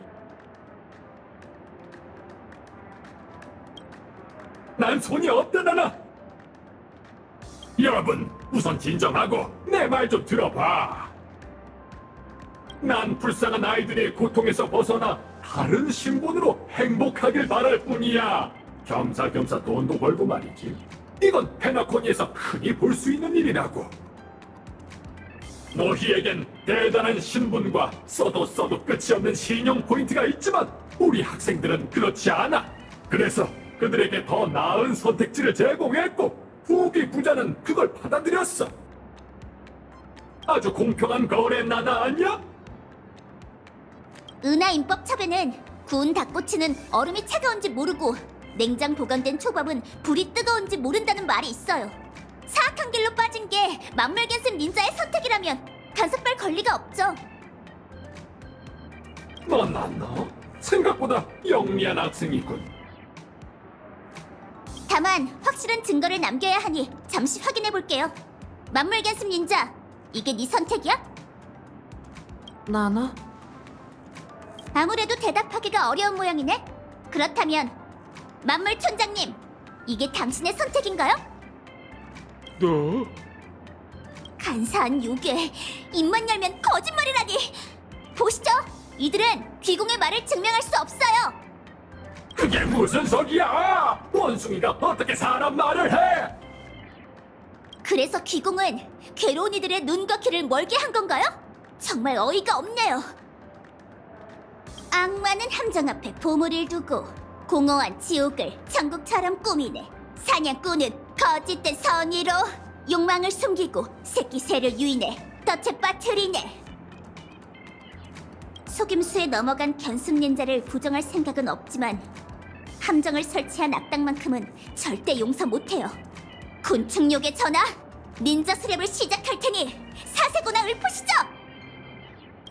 난 손이 없다잖아. 여러분, 우선 진정하고 내 말 좀 들어봐. 난 불쌍한 아이들의 고통에서 벗어나 다른 신분으로 행복하길 바랄 뿐이야. 겸사겸사 돈도 벌고 말이지. 이건 페나코니에서 흔히 볼 수 있는 일이라고. 너희에겐 대단한 신분과 써도 끝이 없는 신용 포인트가 있지만 우리 학생들은 그렇지 않아. 그래서 그들에게 더 나은 선택지를 제공했고 후기 부자는 그걸 받아들였어. 아주 공평한 거래나다 아니야? 은하 인법첩에는 구운 닭꼬치는 얼음이 차가운지 모르고 냉장 보관된 초밥은 불이 뜨거운지 모른다는 말이 있어요. 사악한 길로 빠진 게 만물 견습 닌자의 선택이라면 단속발 권리가 없죠. 너 생각보다 영리한 학생이군. 다만 확실한 증거를 남겨야 하니 잠시 확인해 볼게요. 만물 견습 닌자, 이게 네 선택이야? 나나? 아무래도 대답하기가 어려운 모양이네. 그렇다면 만물 촌장님, 이게 당신의 선택인가요? 너? 간사한 요괴, 입만 열면 거짓말이라니. 보시죠, 이들은 귀공의 말을 증명할 수 없어요. 그게 무슨 소리야? 원숭이가 어떻게 사람 말을 해? 그래서 귀공은 괴로운 이들의 눈과 귀를 멀게 한 건가요? 정말 어이가 없네요. 악마는 함정 앞에 보물을 두고 공허한 지옥을 천국처럼 꾸미네. 사냥꾼은 거짓된 선의로 욕망을 숨기고 새끼 새를 유인해 덫에 빠뜨리네. 속임수에 넘어간 견습 닌자를 부정할 생각은 없지만 함정을 설치한 악당만큼은 절대 용서 못해요. 곤충욕의 전하, 닌자 수렵을 시작할 테니 사세고나 읊으시죠.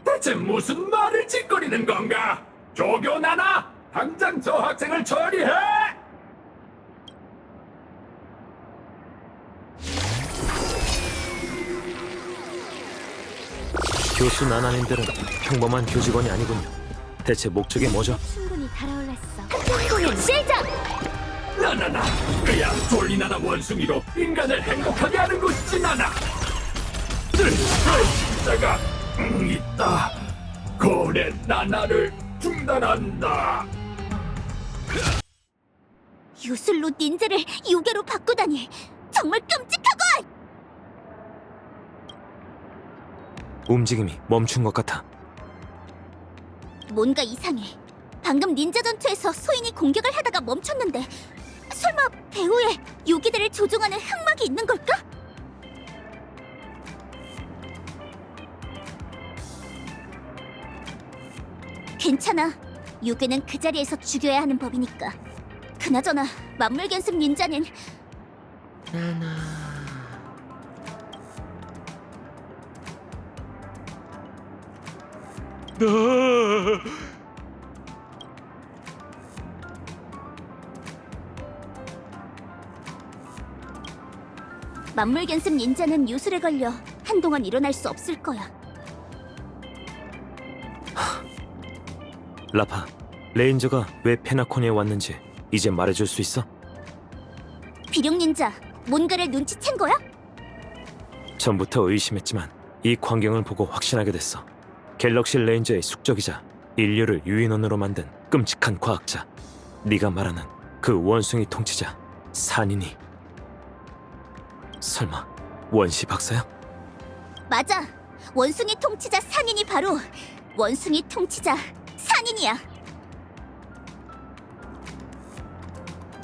대체 무슨 말을 짓거리는 건가? 조교나나, 당장 저 학생을 처리해! 교수 나나님들은 평범한 교직원이 아니군요. 대체 목적이 뭐죠? 충분히 달아올랐어. 공연 시작! 나나나, 그야 졸리나나 원숭이로 인간을 행복하게 하는 것이지 나나. 진짜가 있다. 거래 나나를 중단한다. 유술로 닌자를 요괴로 바꾸다니 정말 끔찍하고! 움직임이 멈춘 것 같아. 뭔가 이상해. 방금 닌자 전투에서 소인이 공격을 하다가 멈췄는데 설마 배후에 요괴들을 조종하는 흑막이 있는 걸까? 괜찮아. 요괴는 그 자리에서 죽여야 하는 법이니까. 그나저나 만물 견습 닌자는 만물 견습 닌자는 요술에 걸려 한동안 일어날 수 없을 거야. 라파, 레인저가 왜 페나코니에 왔는지 이제 말해줄 수 있어? 비룡 닌자, 뭔가를 눈치챈 거야? 전부터 의심했지만 이 광경을 보고 확신하게 됐어. 갤럭시 레인저의 숙적이자 인류를 유인원으로 만든 끔찍한 과학자. 네가 말하는 그 원숭이 통치자 산인이 설마 원시 박사야? 맞아. 원숭이 통치자 산인이 바로 원숭이 통치자 산인이야.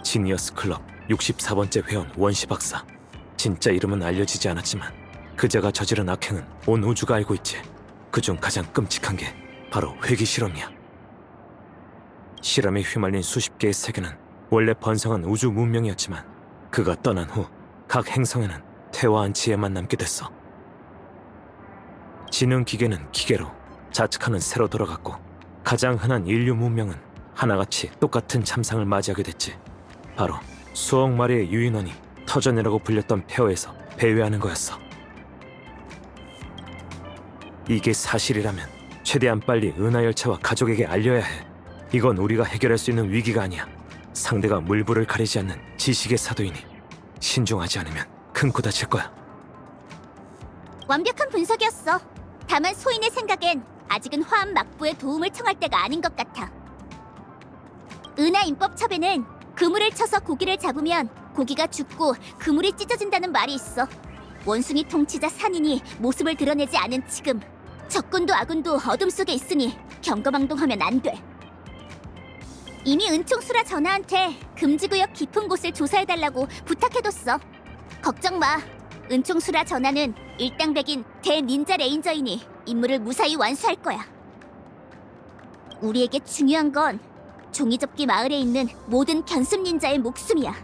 지니어스 클럽 64번째 회원 원시 박사. 진짜 이름은 알려지지 않았지만 그자가 저지른 악행은 온 우주가 알고 있지. 그중 가장 끔찍한 게 바로 회귀 실험이야. 실험에 휘말린 수십 개의 세계는 원래 번성한 우주 문명이었지만 그가 떠난 후 각 행성에는 퇴화한 지혜만 남게 됐어. 지능 기계는 기계로, 자측하는 새로 돌아갔고 가장 흔한 인류 문명은 하나같이 똑같은 참상을 맞이하게 됐지. 바로 수억 마리의 유인원이 터전이라고 불렸던 폐허에서 배회하는 거였어. 이게 사실이라면 최대한 빨리 은하열차와 가족에게 알려야 해. 이건 우리가 해결할 수 있는 위기가 아니야. 상대가 물불을 가리지 않는 지식의 사도이니 신중하지 않으면 큰 코 다칠 거야. 완벽한 분석이었어. 다만 소인의 생각엔 아직은 화합 막부의 도움을 청할 때가 아닌 것 같아. 은하 임법첩에는 그물을 쳐서 고기를 잡으면 고기가 죽고 그물이 찢어진다는 말이 있어. 원숭이 통치자 산인이 모습을 드러내지 않은 지금 적군도 아군도 어둠 속에 있으니 경거망동하면 안 돼. 이미 은총수라 전하한테 금지구역 깊은 곳을 조사해달라고 부탁해뒀어. 걱정 마. 은총수라 전하는 일당백인 대닌자 레인저이니 임무를 무사히 완수할 거야. 우리에게 중요한 건 종이접기 마을에 있는 모든 견습 닌자의 목숨이야.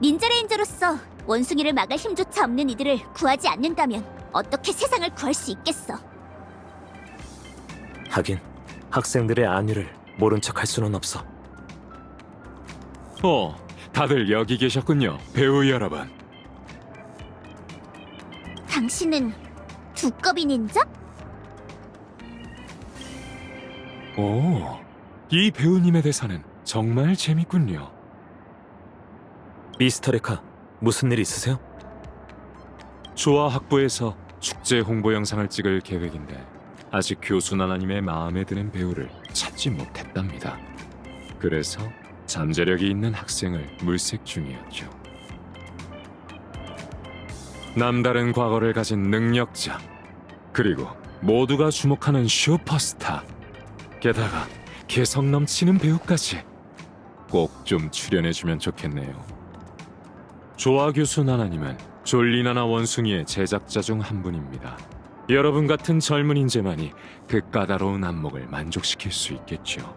닌자 레인저로서 원숭이를 막을 힘조차 없는 이들을 구하지 않는다면 어떻게 세상을 구할 수 있겠어? 하긴 학생들의 안위를 모른 척 할 수는 없어. 다들 여기 계셨군요, 배우 여러분. 당신은 두꺼비 닌자? 오, 이 배우님의 대사는 정말 재밌군요. 미스터 레카, 무슨 일 있으세요? 조화 학부에서 축제 홍보 영상을 찍을 계획인데 아직 교수 나나님의 마음에 드는 배우를 찾지 못했답니다. 그래서 잠재력이 있는 학생을 물색 중이었죠. 남다른 과거를 가진 능력자, 그리고 모두가 주목하는 슈퍼스타, 게다가 개성 넘치는 배우까지 꼭 좀 출연해주면 좋겠네요. 조아 교수 나나님은 졸리나나 원숭이의 제작자 중 한 분입니다. 여러분 같은 젊은 인재만이 그 까다로운 안목을 만족시킬 수 있겠죠.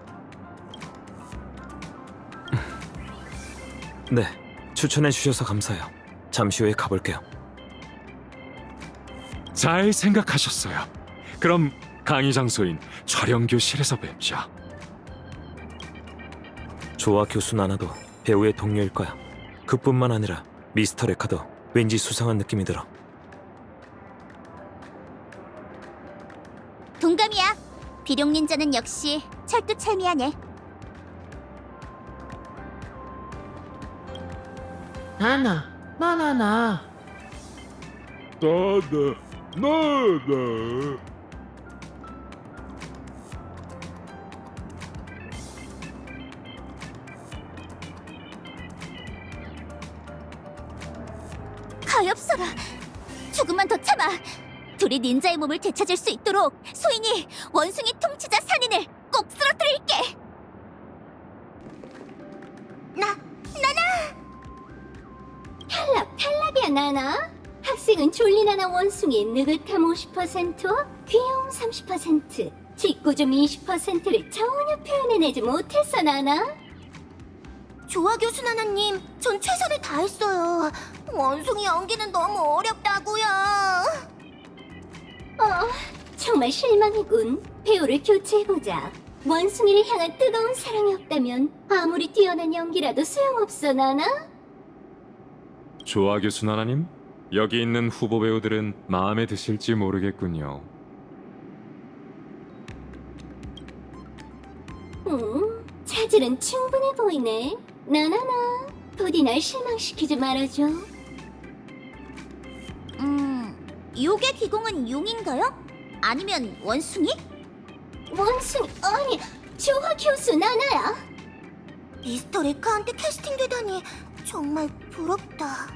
네, 추천해 주셔서 감사해요. 잠시 후에 가볼게요. 잘 생각하셨어요. 그럼 강의 장소인 촬영교실에서 뵙죠. 조아 교수 나나도 배우의 동료일 거야. 그뿐만 아니라 미스터 레카도 왠지 수상한 느낌이 들어. 동감이야. 비룡 닌자는 역시 철두철미하네. 나나. 나나. 가엾어라. 조금만 더 참아. 둘이 닌자의 몸을 되찾을 수 있도록 소인이 원숭이 통치자 산인을 꼭 쓰러뜨릴게. 탈락이야 나나. 학생은 졸리나나 원숭이의 느긋함 50%와 귀여움 30%, 짓궂음 20%를 전혀 표현해내지 못했어 나나. 조아 교수 나나님, 전 최선을 다했어요. 원숭이 연기는 너무 어렵다고요. 정말 실망이군. 배우를 교체해보자. 원숭이를 향한 뜨거운 사랑이 없다면 아무리 뛰어난 연기라도 소용없어 나나. 조아 교수 나나님, 여기 있는 후보 배우들은 마음에 드실지 모르겠군요. 차질은 충분해 보이네. 나나나, 부디 날 실망시키지 말아줘. 요괴 기공은 용인가요? 아니면 원숭이? 원숭이 아니, 조화 교수 나나야. 미스터 레카한테 캐스팅되다니 정말 부럽다.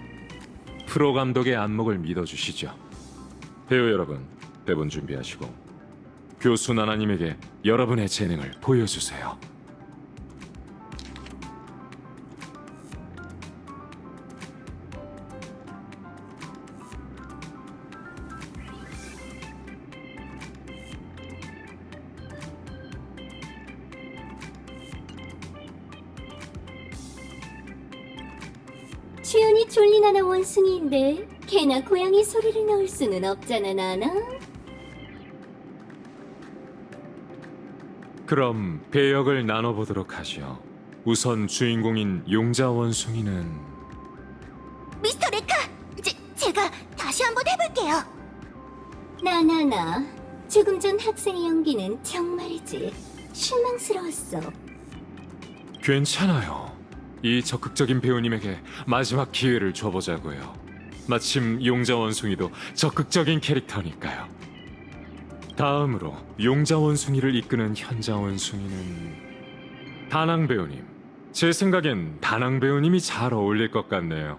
프로 감독의 안목을 믿어주시죠. 배우 여러분, 대본 준비하시고 교수 나나님에게 여러분의 재능을 보여주세요. 주연이 졸리나나 원숭이인데 개나 고양이 소리를 넣을 수는 없잖아, 나나? 그럼 배역을 나눠보도록 하죠. 우선 주인공인 용자 원숭이는 미스터 레카! 제가 다시 한번 해볼게요. 나나나, 조금 전 학생의 연기는 정말이지 실망스러웠어. 괜찮아요. 이 적극적인 배우님에게 마지막 기회를 줘보자고요. 마침 용자 원숭이도 적극적인 캐릭터니까요. 다음으로 용자 원숭이를 이끄는 현자 원숭이는 다낭 배우님. 제 생각엔 다낭 배우님이 잘 어울릴 것 같네요.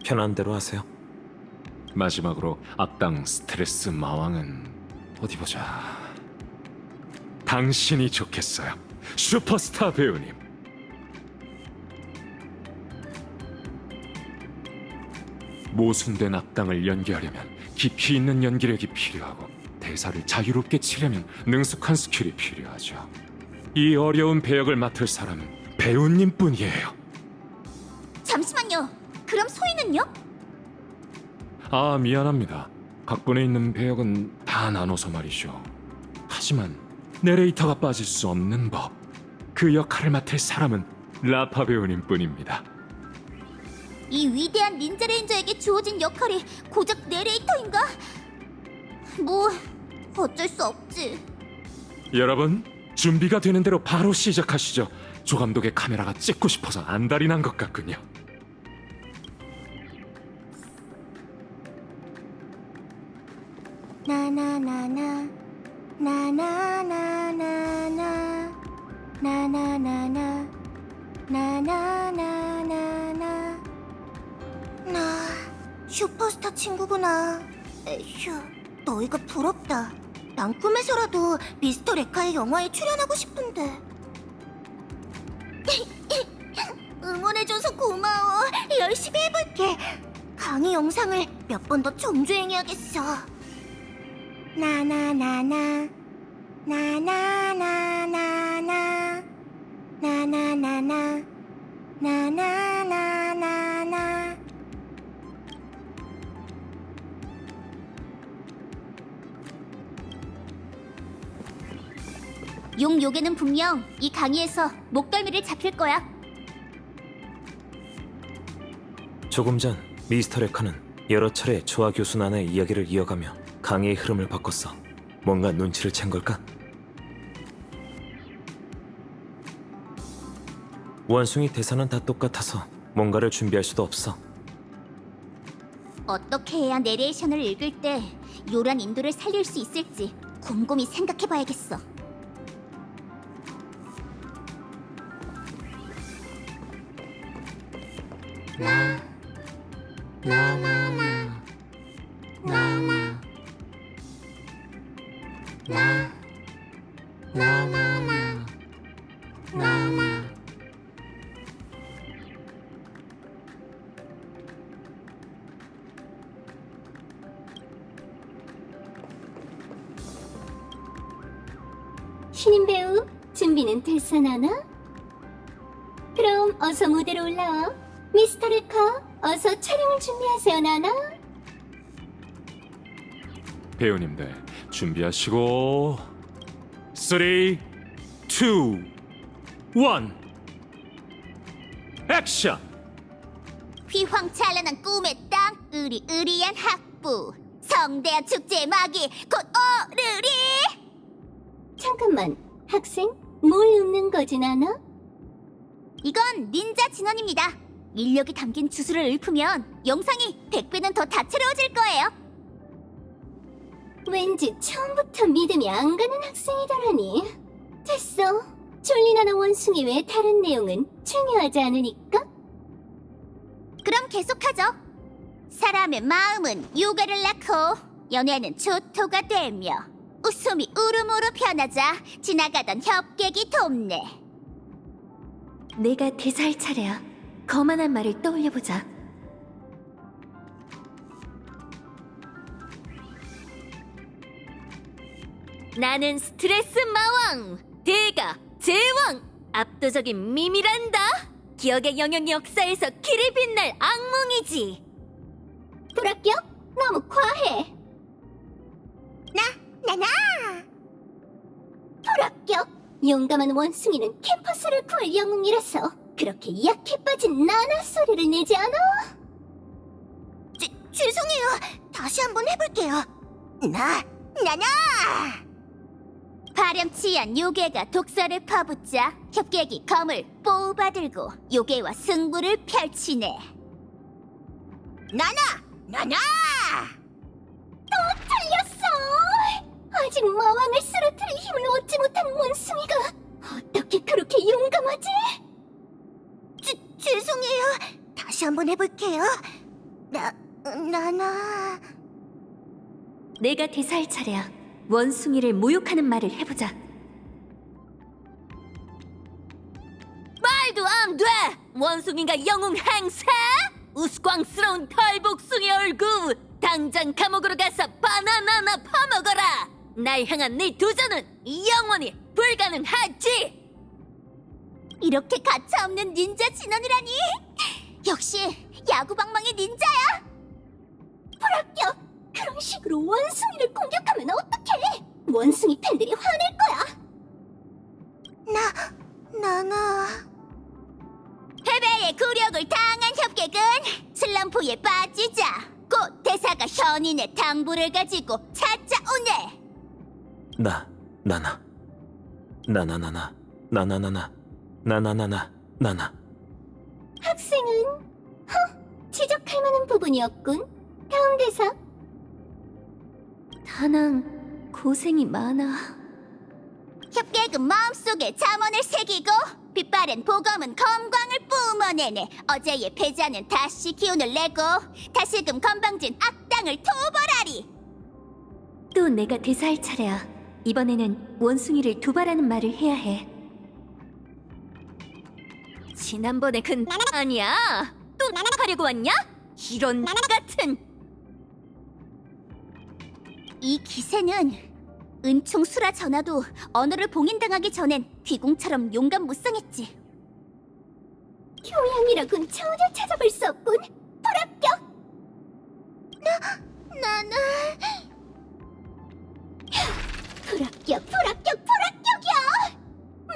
편한 대로 하세요. 마지막으로 악당 스트레스 마왕은 어디 보자. 당신이 좋겠어요. 슈퍼스타 배우님. 모순된 악당을 연기하려면 깊이 있는 연기력이 필요하고 대사를 자유롭게 치려면 능숙한 스킬이 필요하죠. 이 어려운 배역을 맡을 사람은 배우님뿐이에요. 잠시만요. 그럼 소희는요? 아, 미안합니다. 각본에 있는 배역은 다 나눠서 말이죠. 하지만 내레이터가 빠질 수 없는 법. 그 역할을 맡을 사람은 라파 배우님뿐입니다. 이 위대한 닌자 레인저에게 주어진 역할이 고작 내레이터인가? 뭐 어쩔 수 없지. 여러분, 준비가 되는 대로 바로 시작하시죠. 조 감독의 카메라가 찍고 싶어서 안달이 난 것 같군요. 나나나나 나나나나나 나나나나 나나나나나 나 슈퍼스타 친구구나. 에휴, 너희가 부럽다. 난 꿈에서라도 미스터 레카의 영화에 출연하고 싶은데. 응원해줘서 고마워. 열심히 해볼게. 강의 영상을 몇 번 더 정주행해야겠어. 나나나나 나나나나나 나나나나 나나나나나 용 요괴는 분명 이 강의에서 목덜미를 잡힐 거야. 조금 전 미스터 레카는 여러 차례 조아 교수 나나의 이야기를 이어가며 강의의 흐름을 바꿨어. 뭔가 눈치를 챈 걸까? 원숭이 대사는 다 똑같아서 뭔가를 준비할 수도 없어. 어떻게 해야 내레이션을 읽을 때 요란 인도를 살릴 수 있을지 곰곰이 생각해봐야겠어. 신인 배우 준비는 됐어, 나나? 그럼 어서 무대로 올라와. 미스터 레카, 어서 촬영을 준비하세요, 나나. 배우님들 준비하시고 3, 2, 1 액션! 휘황찬란한 꿈의 땅, 으리으리한 학부, 성대한 축제의 막이 곧 오르리. 잠깐만, 학생? 뭘 읊는 거지, 나나? 이건 닌자 진원입니다. 인력이 담긴 주술을 읊으면 영상이 100배는 더 다채로워질 거예요. 왠지 처음부터 믿음이 안 가는 학생이더라니. 됐어. 졸리나나 원숭이 외 다른 내용은 중요하지 않으니까. 그럼 계속하죠. 사람의 마음은 요가를 낳고 연애는 조토가 되며 웃음이 울음으로 변하자 지나가던 협객이 돕네. 내가 대사할 차례야. 거만한 말을 떠올려보자. 나는 스트레스 마왕, 대가, 제왕, 압도적인 미미란다. 기억의 영역 역사에서 길이 빛날 악몽이지. 불합격? 너무 과해. 나나! 불합격! 용감한 원숭이는 캠퍼스를 구할 영웅이라서 그렇게 약해 빠진 나나 소리를 내지 않아? 죄송해요. 다시 한번 해볼게요. 나나! 파렴치한 요괴가 독서를 퍼붓자 협객이 검을 뽑아들고 요괴와 승부를 펼치네. 나나! 틀렸어! 아직 마왕을 쓰러뜨릴 힘을 얻지 못한 원숭이가 어떻게 그렇게 용감하지? 죄송해요. 다시 한번 해볼게요. 나나... 내가 대사할 차례야. 원숭이를 모욕하는 말을 해보자. 말도 안 돼! 원숭이가 영웅 행세? 우스꽝스러운 털복숭이 얼굴! 당장 감옥으로 가서 바나나나 파먹어라! 날 향한 네 도전은 영원히 불가능하지! 이렇게 가차없는 닌자 진원이라니! 역시 야구방망이 닌자야! 불합격! 그런 식으로 원숭이를 공격하면 어떡해! 원숭이 팬들이 화낼 거야! 나나... 패배의 굴욕을 당한 협객은 슬럼프에 빠지자 곧 대사가 현인의 당부를 가지고 찾아오네. 나나. 학생은 지적할 만한 부분이었군. 다음 대사. 다낭 고생이 많아. 협객은 마음속에 잠언을 새기고 빛바랜 보검은 검광을 뿜어내네. 어제의 패자는 다시 기운을 내고 다시금 건방진 악당을 토벌하리. 또 내가 대사할 차례야. 이번에는 원숭이를 도발하는 말을 해야 해. 지난번에 그 아니야. 또 하려고 왔냐? 이런 같은. 이 기세는 은총 수라 전하도 언어를 봉인당하기 전엔 귀공처럼 용감무쌍했지. 교양이라곤 전혀 찾아볼 수 없군. 불합격! 나나... 불합격이야!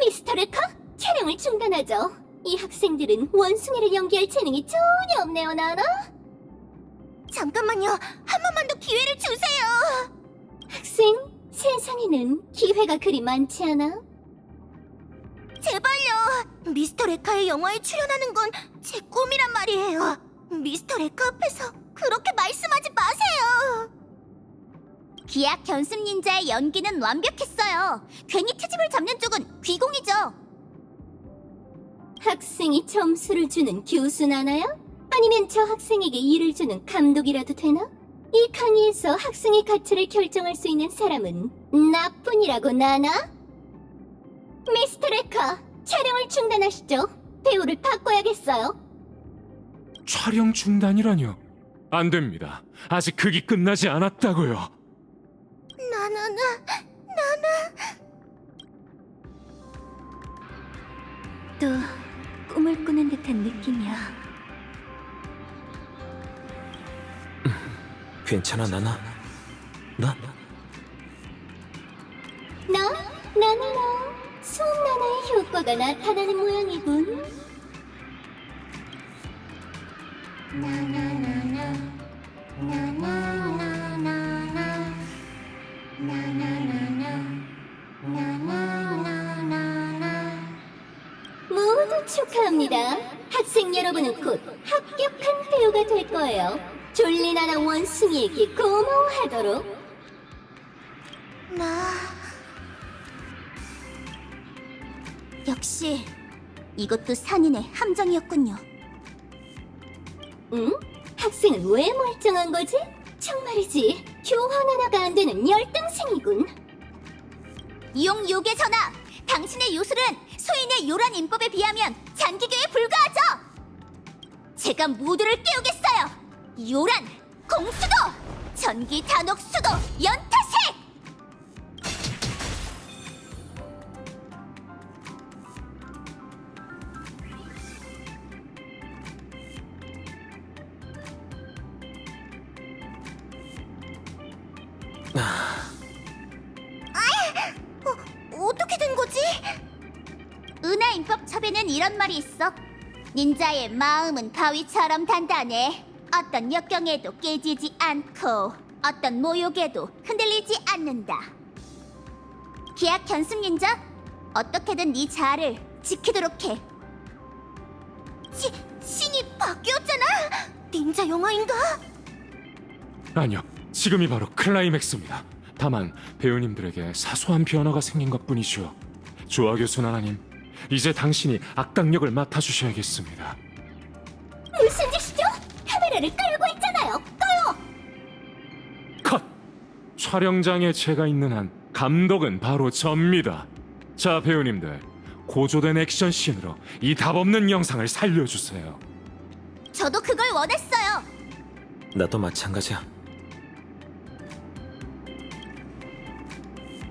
미스터 레카, 촬영을 중단하죠. 이 학생들은 원숭이를 연기할 재능이 전혀 없네요, 나나. 잠깐만요. 한 번만 더 기회를 주세요. 학생, 세상에는 기회가 그리 많지 않아? 제발요. 미스터 레카의 영화에 출연하는 건 제 꿈이란 말이에요. 미스터 레카 앞에서 그렇게 말씀하지 마세요. 기악 견습 닌자의 연기는 완벽했어요. 괜히 트집을 잡는 쪽은 귀공이죠. 학생이 점수를 주는 교수 나나요? 아니면 저 학생에게 일을 주는 감독이라도 되나? 이 강의에서 학생의 가치를 결정할 수 있는 사람은 나뿐이라고 나나? 미스터 레카, 촬영을 중단하시죠. 배우를 바꿔야겠어요. 촬영 중단이라뇨? 안 됩니다. 아직 극이 끝나지 않았다고요. 나나... 또 꿈을 꾸는 듯한 느낌이야. 괜찮아, 나나? 나나나, 수업 나나의 효과가 나타나는 모양이군. 모두 축하합니다. 학생 여러분은 곧 합격한 배우가 될 거예요. 졸린 아나 원숭이에게 고마워하도록. 역시 이것도 산인의 함정이었군요. 응? 학생은 왜 멀쩡한 거지? 정말이지, 교환 하나가 안 되는 열등생이군. 이용 요괴 전하, 당신의 요술은 소인의 요란 인법에 비하면 잔기교에 불과하죠. 제가 모두를 깨우겠어요. 요란, 공수도, 전기 단옥 수도, 연타색! 어떻게 된 거지? 은하 인법첩에는 이런 말이 있어. 닌자의 마음은 바위처럼 단단해. 어떤 역경에도 깨지지 않고 어떤 모욕에도 흔들리지 않는다. 기약 견습 닌자, 어떻게든 네 자아를 지키도록 해. 신이 바뀌었잖아. 닌자 영화인가? 아니요, 지금이 바로 클라이맥스입니다. 다만 배우님들에게 사소한 변화가 생긴 것뿐이죠. 조아 교수 나나님, 이제 당신이 악당역을 맡아주셔야겠습니다. 무슨 짓이죠? 카메라를 끌고 있잖아요. 꺼요. 컷! 촬영장에 제가 있는 한 감독은 바로 접니다. 자, 배우님들, 고조된 액션씬으로 이 답없는 영상을 살려주세요. 저도 그걸 원했어요. 나도 마찬가지야.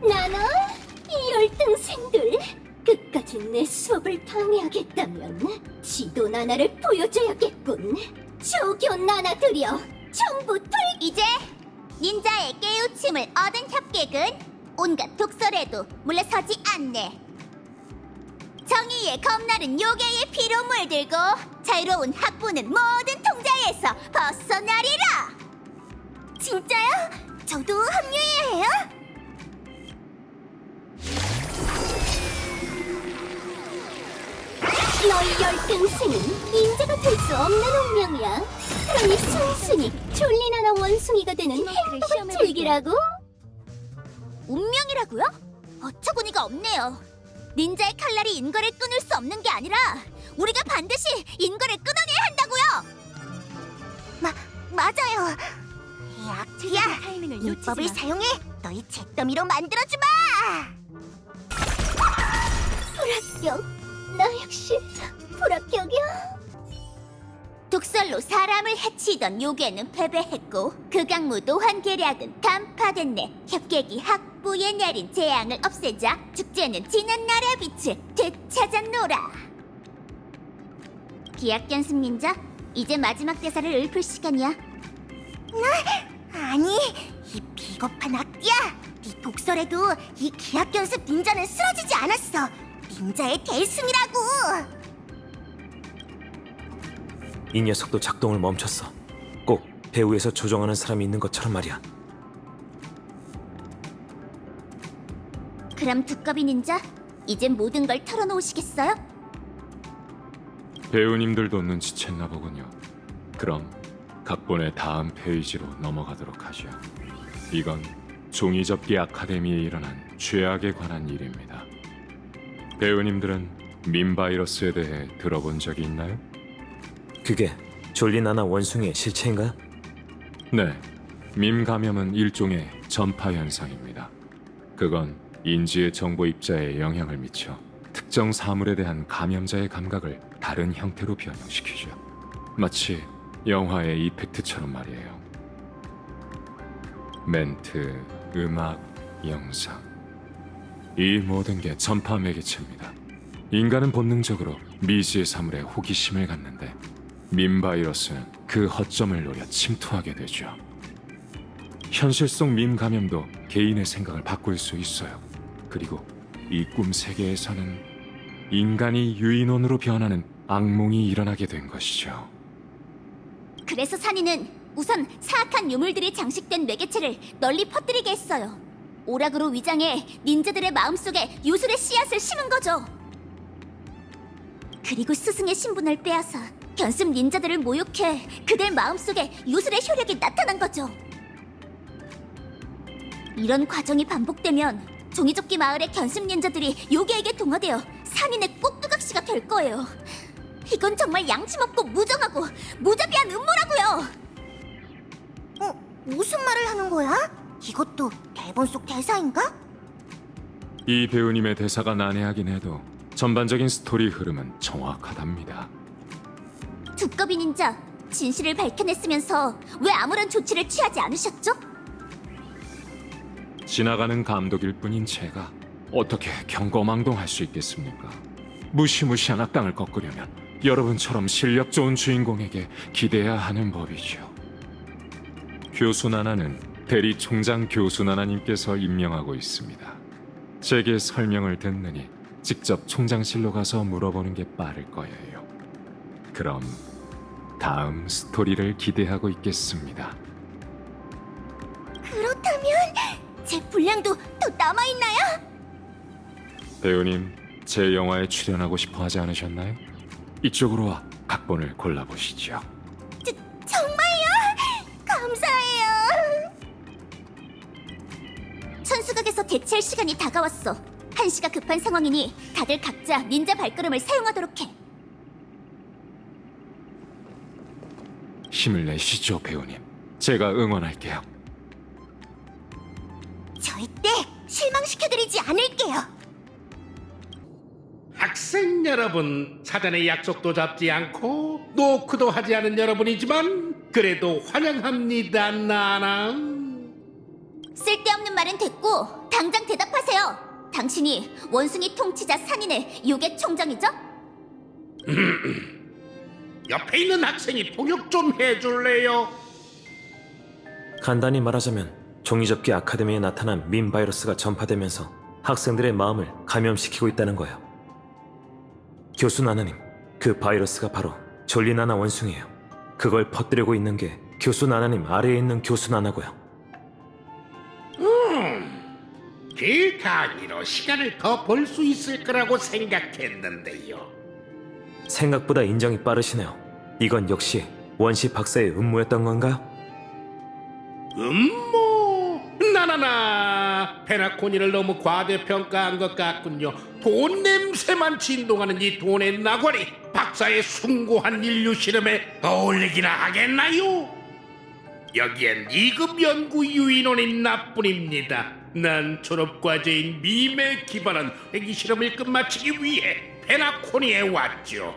나나, 이 열등생들 끝까지 내 수업을 방해하겠다면 지도 나나를 보여줘야겠군. 조교 나나들이여, 전부 이제 닌자의 깨우침을 얻은 협객은 온갖 독설에도 물러서지 않네. 정의의 검날은 요괴의 피로 물들고 자유로운 학부는 모든 통제에서 벗어나리라. 진짜요? 저도 합류해야 해요? 너희 열등생은 인재가 될 수 없는 운명이야. 그러니 순순히 졸린 하나 원숭이가 되는 행복을 즐기라고. 운명이라고요? 어처구니가 없네요. 닌자의 칼날이 인거를 끊을 수 없는 게 아니라 우리가 반드시 인거를 끊어내야 한다고요. 맞아요. 이 악취야. 인법을 사용해 너희 잿더미로 만들어주마. 불합격. 나 역시 불합격이야. 독설로 사람을 해치던 요괴는 패배했고 극악무도 환계략은 간파됐네. 협객이 학부에 내린 재앙을 없애자 축제는 지난 날의 빛을 되찾았노라. 기약 연습 닌자, 이제 마지막 대사를 읊을 시간이야. 아니, 이 비겁한 악기야. 네 독설에도 이 기약 연습 닌자는 쓰러지지 않았어. 닌자의 대승이라고. 이 녀석도 작동을 멈췄어. 꼭 배후에서 조종하는 사람이 있는 것처럼 말이야. 그럼 두꺼비 닌자, 이제 모든 걸 털어놓으시겠어요? 배우님들도 눈치챘나 보군요. 그럼 각본의 다음 페이지로 넘어가도록 하죠. 이건 종이접기 아카데미에 일어난 죄악에 관한 일입니다. 배우님들은 밈 바이러스에 대해 들어본 적이 있나요? 그게 졸린 하나 원숭이의 실체인가요? 네, 밈 감염은 일종의 전파 현상입니다. 그건 인지의 정보 입자에 영향을 미쳐 특정 사물에 대한 감염자의 감각을 다른 형태로 변형시키죠. 마치 영화의 이펙트처럼 말이에요. 멘트, 음악, 영상, 이 모든 게 전파 매개체입니다. 인간은 본능적으로 미지의 사물에 호기심을 갖는데 밈 바이러스는 그 허점을 노려 침투하게 되죠. 현실 속 밈 감염도 개인의 생각을 바꿀 수 있어요. 그리고 이 꿈 세계에서는 인간이 유인원으로 변하는 악몽이 일어나게 된 것이죠. 그래서 산이는 우선 사악한 유물들이 장식된 매개체를 널리 퍼뜨리게 했어요. 오락으로 위장해 닌자들의 마음속에 요술의 씨앗을 심은 거죠. 그리고 스승의 신분을 빼앗아 견습 닌자들을 모욕해 그들 마음속에 요술의 효력이 나타난 거죠. 이런 과정이 반복되면 종이접기 마을의 견습 닌자들이 요괴에게 동화되어 산인의 꼭두각시가 될 거예요. 이건 정말 양심없고 무정하고 무자비한 음모라고요. 무슨 말을 하는 거야? 이것도 대본 속 대사인가? 이 배우님의 대사가 난해하긴 해도 전반적인 스토리 흐름은 정확하답니다. 두꺼비 닌자, 진실을 밝혀냈으면서 왜 아무런 조치를 취하지 않으셨죠? 지나가는 감독일 뿐인 제가 어떻게 경거망동할 수 있겠습니까? 무시무시한 악당을 꺾으려면 여러분처럼 실력 좋은 주인공에게 기대야 하는 법이죠. 교수 나나는 대리 총장 교수나나님께서 임명하고 있습니다. 제게 설명을 듣느니 직접 총장실로 가서 물어보는 게 빠를 거예요. 그럼 다음 스토리를 기대하고 있겠습니다. 그렇다면 제 분량도 또 남아있나요? 배우님, 제 영화에 출연하고 싶어 하지 않으셨나요? 이쪽으로 와 각본을 골라보시죠. 정말요? 감사해요. 천수각에서 대체할 시간이 다가왔어. 한시가 급한 상황이니 다들 각자 닌자 발걸음을 사용하도록 해. 힘을 내시죠, 배우님. 제가 응원할게요. 절대 실망시켜드리지 않을게요. 학생 여러분, 사전에 약속도 잡지 않고 노크도 하지 않은 여러분이지만 그래도 환영합니다, 나나. 쓸데없는 말은 됐고 당장 대답하세요. 당신이 원숭이 통치자 산인의 요괴 총장이죠? 옆에 있는 학생이 통역 좀 해줄래요? 간단히 말하자면 종이접기 아카데미에 나타난 민 바이러스가 전파되면서 학생들의 마음을 감염시키고 있다는 거예요. 교수 나나님, 그 바이러스가 바로 졸리나나 원숭이에요. 그걸 퍼뜨리고 있는 게 교수 나나님 아래에 있는 교수 나나고요. 그 강의로 시간을 더 벌 수 있을 거라고 생각했는데요. 생각보다 인정이 빠르시네요. 이건 역시 원시 박사의 음모였던 건가요? 음모? 나나나, 페나코니를 너무 과대평가한 것 같군요. 돈 냄새만 진동하는 이 돈의 나관이 박사의 숭고한 인류 실험에 어울리기나 하겠나요? 여기엔 2급 연구 유인원인 나뿐입니다. 난 졸업과제인 밈에 기반한 회기 실험을 끝마치기 위해 페나코니에 왔죠.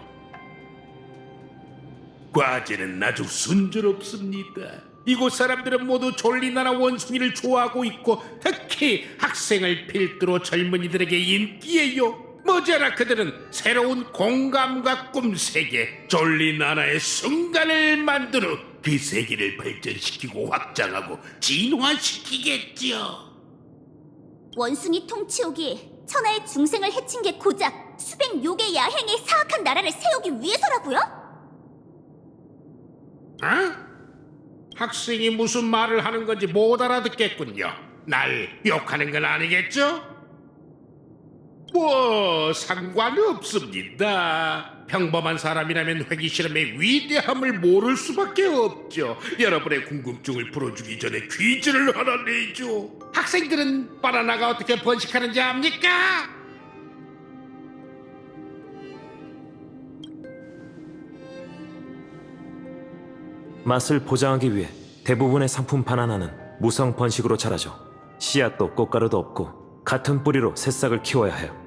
과제는 아주 순조롭습니다. 이곳 사람들은 모두 졸리나라 원숭이를 좋아하고 있고 특히 학생을 필두로 젊은이들에게 인기예요. 머지않아 그들은 새로운 공감과 꿈세계 졸리나라의 순간을 만든 후 그 세계를 발전시키고 확장하고 진화시키겠죠. 원숭이 통치옥이 천하의 중생을 해친 게 고작 수백 요괴 야행의 사악한 나라를 세우기 위해서라고요? 학생이 무슨 말을 하는 건지 못 알아듣겠군요. 날 욕하는 건 아니겠죠? 뭐 상관없습니다. 평범한 사람이라면 회기 실험의 위대함을 모를 수밖에 없죠. 여러분의 궁금증을 풀어주기 전에 퀴즈를 하나 내죠. 학생들은 바나나가 어떻게 번식하는지 압니까? 맛을 보장하기 위해 대부분의 상품 바나나는 무성 번식으로 자라죠. 씨앗도 꽃가루도 없고 같은 뿌리로 새싹을 키워야 해요.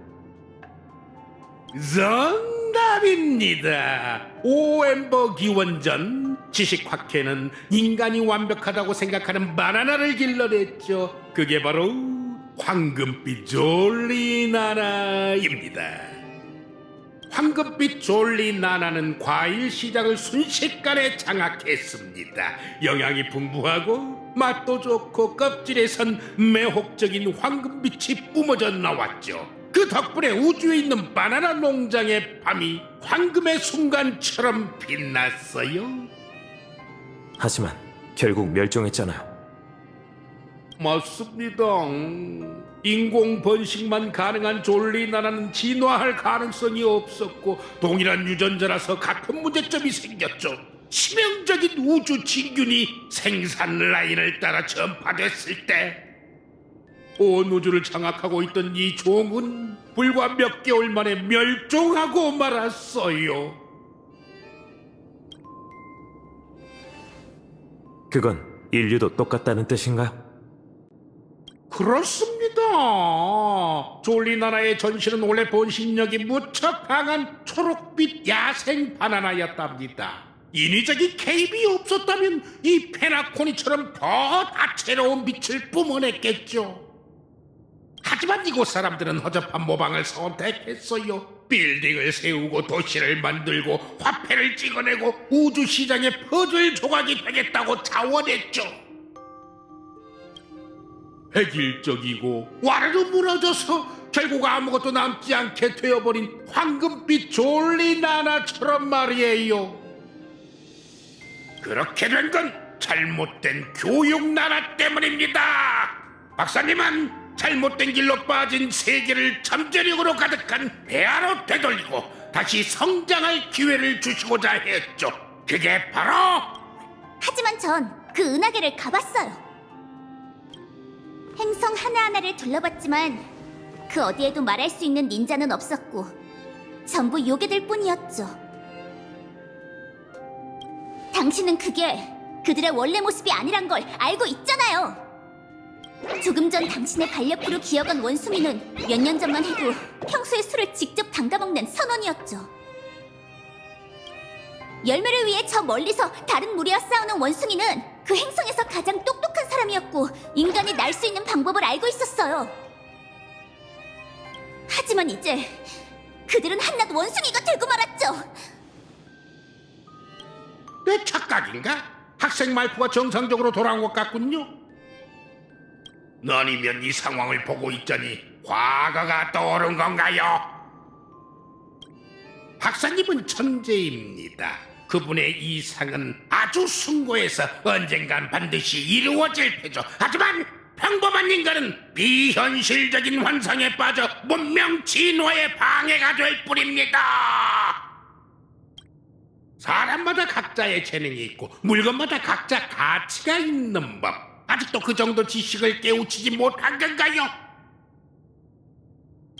정답입니다. 오엠버 기원전 지식학회는 인간이 완벽하다고 생각하는 바나나를 길러냈죠. 그게 바로 황금빛 졸리나나입니다. 황금빛 졸리나나는 과일 시장을 순식간에 장악했습니다. 영양이 풍부하고 맛도 좋고 껍질에선 매혹적인 황금빛이 뿜어져 나왔죠. 그 덕분에 우주에 있는 바나나 농장의 밤이 황금의 순간처럼 빛났어요. 하지만 결국 멸종했잖아요. 맞습니다. 인공 번식만 가능한 졸리나라는 진화할 가능성이 없었고 동일한 유전자라서 같은 문제점이 생겼죠. 치명적인 우주 진균이 생산 라인을 따라 전파됐을 때 온 우주를 장악하고 있던 이 종은 불과 몇 개월 만에 멸종하고 말았어요. 그건 인류도 똑같다는 뜻인가요? 그렇습니다. 졸리나라의 전신은 원래 번식력이 무척 강한 초록빛 야생 바나나였답니다. 인위적인 개입이 없었다면 이 페나코니처럼 더 다채로운 빛을 뿜어냈겠죠. 하지만 이곳 사람들은 허접한 모방을 선택했어요. 빌딩을 세우고 도시를 만들고 화폐를 찍어내고 우주 시장의 퍼즐 조각이 되겠다고 자원했죠. 획일적이고 와르르 무너져서 결국 아무것도 남지 않게 되어버린 황금빛 졸리나나처럼 말이에요. 그렇게 된 건 잘못된 교육 나라 때문입니다. 박사님은 잘못된 길로 빠진 세계를 잠재력으로 가득한 폐하로 되돌리고 다시 성장할 기회를 주시고자 했죠. 그게 바로 하지만 전 그 은하계를 가봤어요. 행성 하나하나를 둘러봤지만 그 어디에도 말할 수 있는 닌자는 없었고 전부 요괴들 뿐이었죠. 당신은 그게 그들의 원래 모습이 아니란 걸 알고 있잖아요. 조금 전 당신의 반려포로 기어간 원숭이는 몇 년 전만 해도 평소에 술을 직접 담가먹는 선원이었죠. 열매를 위해 저 멀리서 다른 무리와 싸우는 원숭이는 그 행성에서 가장 똑똑한 사람이었고 인간이 날 수 있는 방법을 알고 있었어요. 하지만 이제 그들은 한낱 원숭이가 되고 말았죠. 내 착각인가? 학생 말투가 정상적으로 돌아온 것 같군요. 너니면 이 상황을 보고 있자니 과거가 떠오른 건가요? 박사님은 천재입니다. 그분의 이상은 아주 숭고해서 언젠간 반드시 이루어질 테죠. 하지만 평범한 인간은 비현실적인 환상에 빠져 문명 진화에 방해가 될 뿐입니다. 사람마다 각자의 재능이 있고 물건마다 각자 가치가 있는 법. 아직도 그 정도 지식을 깨우치지 못한 건가요?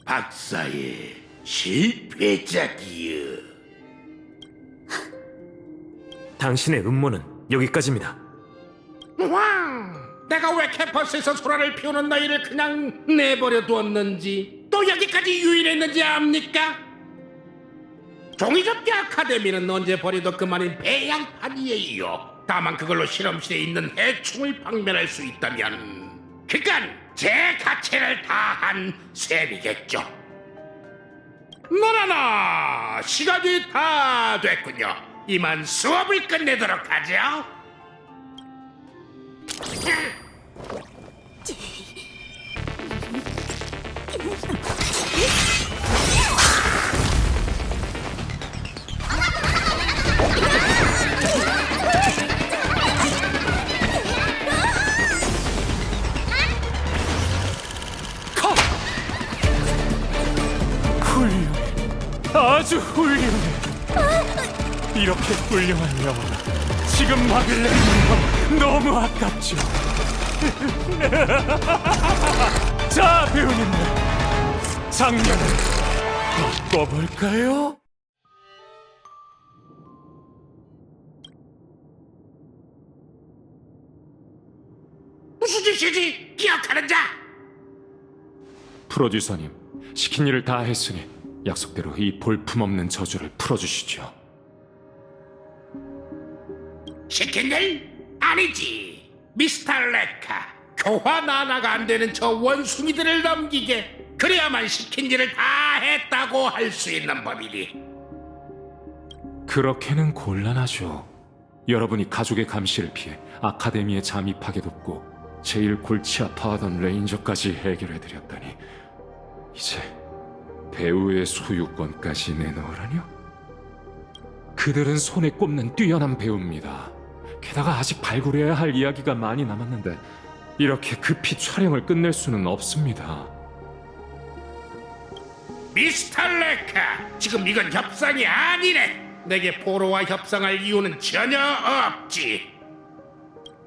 박사의 실패작이요. 당신의 음모는 여기까지입니다. 내가 왜 캠퍼스에서 소란을 피우는 너희를 그냥 내버려 두었는지, 또 여기까지 유인했는지 압니까? 종이접기 아카데미는 언제 버려도 그만인 배양판이에요. 다만 그걸로 실험실에 있는 해충을 박멸할 수 있다면 그건 제 가치를 다한 셈이겠죠. 나나나, 시간이 다 됐군요. 이만 수업을 끝내도록 하죠. 훌륭해. 아주 훌륭해. 이렇게 훌륭한 영화가 지금 막을 내리는 건 너무 아깝죠. 자, 배우님들, 장면을 바꿔볼까요? 무슨 짓이지? 기억하는 자! 프로듀서님, 시킨 일을 다 했으니 약속대로 이 볼품없는 저주를 풀어주시죠. 시킨 일? 아니지. 미스터 레카, 교환 하나가 안 되는 저 원숭이들을 넘기게, 그래야만 시킨 일을 다 했다고 할 수 있는 법이니. 그렇게는 곤란하죠. 여러분이 가족의 감시를 피해 아카데미에 잠입하게 돕고 제일 골치 아파하던 레인저까지 해결해드렸다니, 이제 배우의 소유권까지 내놓으라뇨? 그들은 손에 꼽는 뛰어난 배우입니다. 게다가 아직 발굴해야 할 이야기가 많이 남았는데 이렇게 급히 촬영을 끝낼 수는 없습니다. 미스터 레카, 지금 이건 협상이 아니네. 내게 포로와 협상할 이유는 전혀 없지.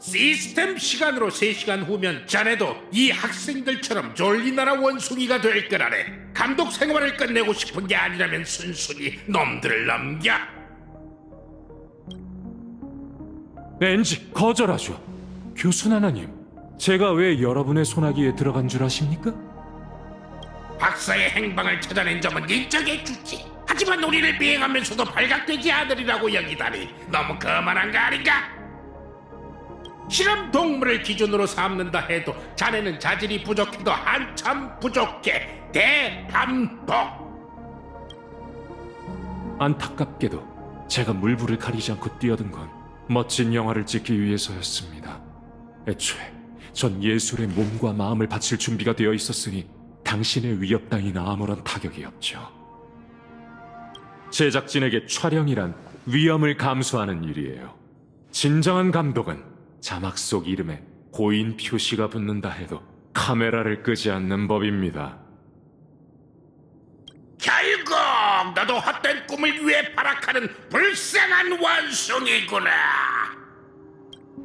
시스템 시간으로 3시간 후면 자네도 이 학생들처럼 졸리나라 원숭이가 될 거라네. 감독 생활을 끝내고 싶은 게 아니라면 순순히 놈들을 넘겨. NG 거절하죠. 교수 나나님, 제가 왜 여러분의 소나기에 들어간 줄 아십니까? 박사의 행방을 찾아낸 점은 인정해주지. 하지만 우리를 비행하면서도 발각되지 않으리라고 여기다니 너무 거만한 거 아닌가? 실험 동물을 기준으로 삼는다 해도 자네는 자질이 부족해도 한참 부족해. 대담보. 안타깝게도 제가 물불을 가리지 않고 뛰어든 건 멋진 영화를 찍기 위해서였습니다. 애초에 전 예술의 몸과 마음을 바칠 준비가 되어 있었으니 당신의 위협 따위는 아무런 타격이 없죠. 제작진에게 촬영이란 위험을 감수하는 일이에요. 진정한 감독은 자막 속 이름에 고인 표시가 붙는다 해도 카메라를 끄지 않는 법입니다. 결국 너도 헛된 꿈을 위해 발악하는 불쌍한 원숭이구나.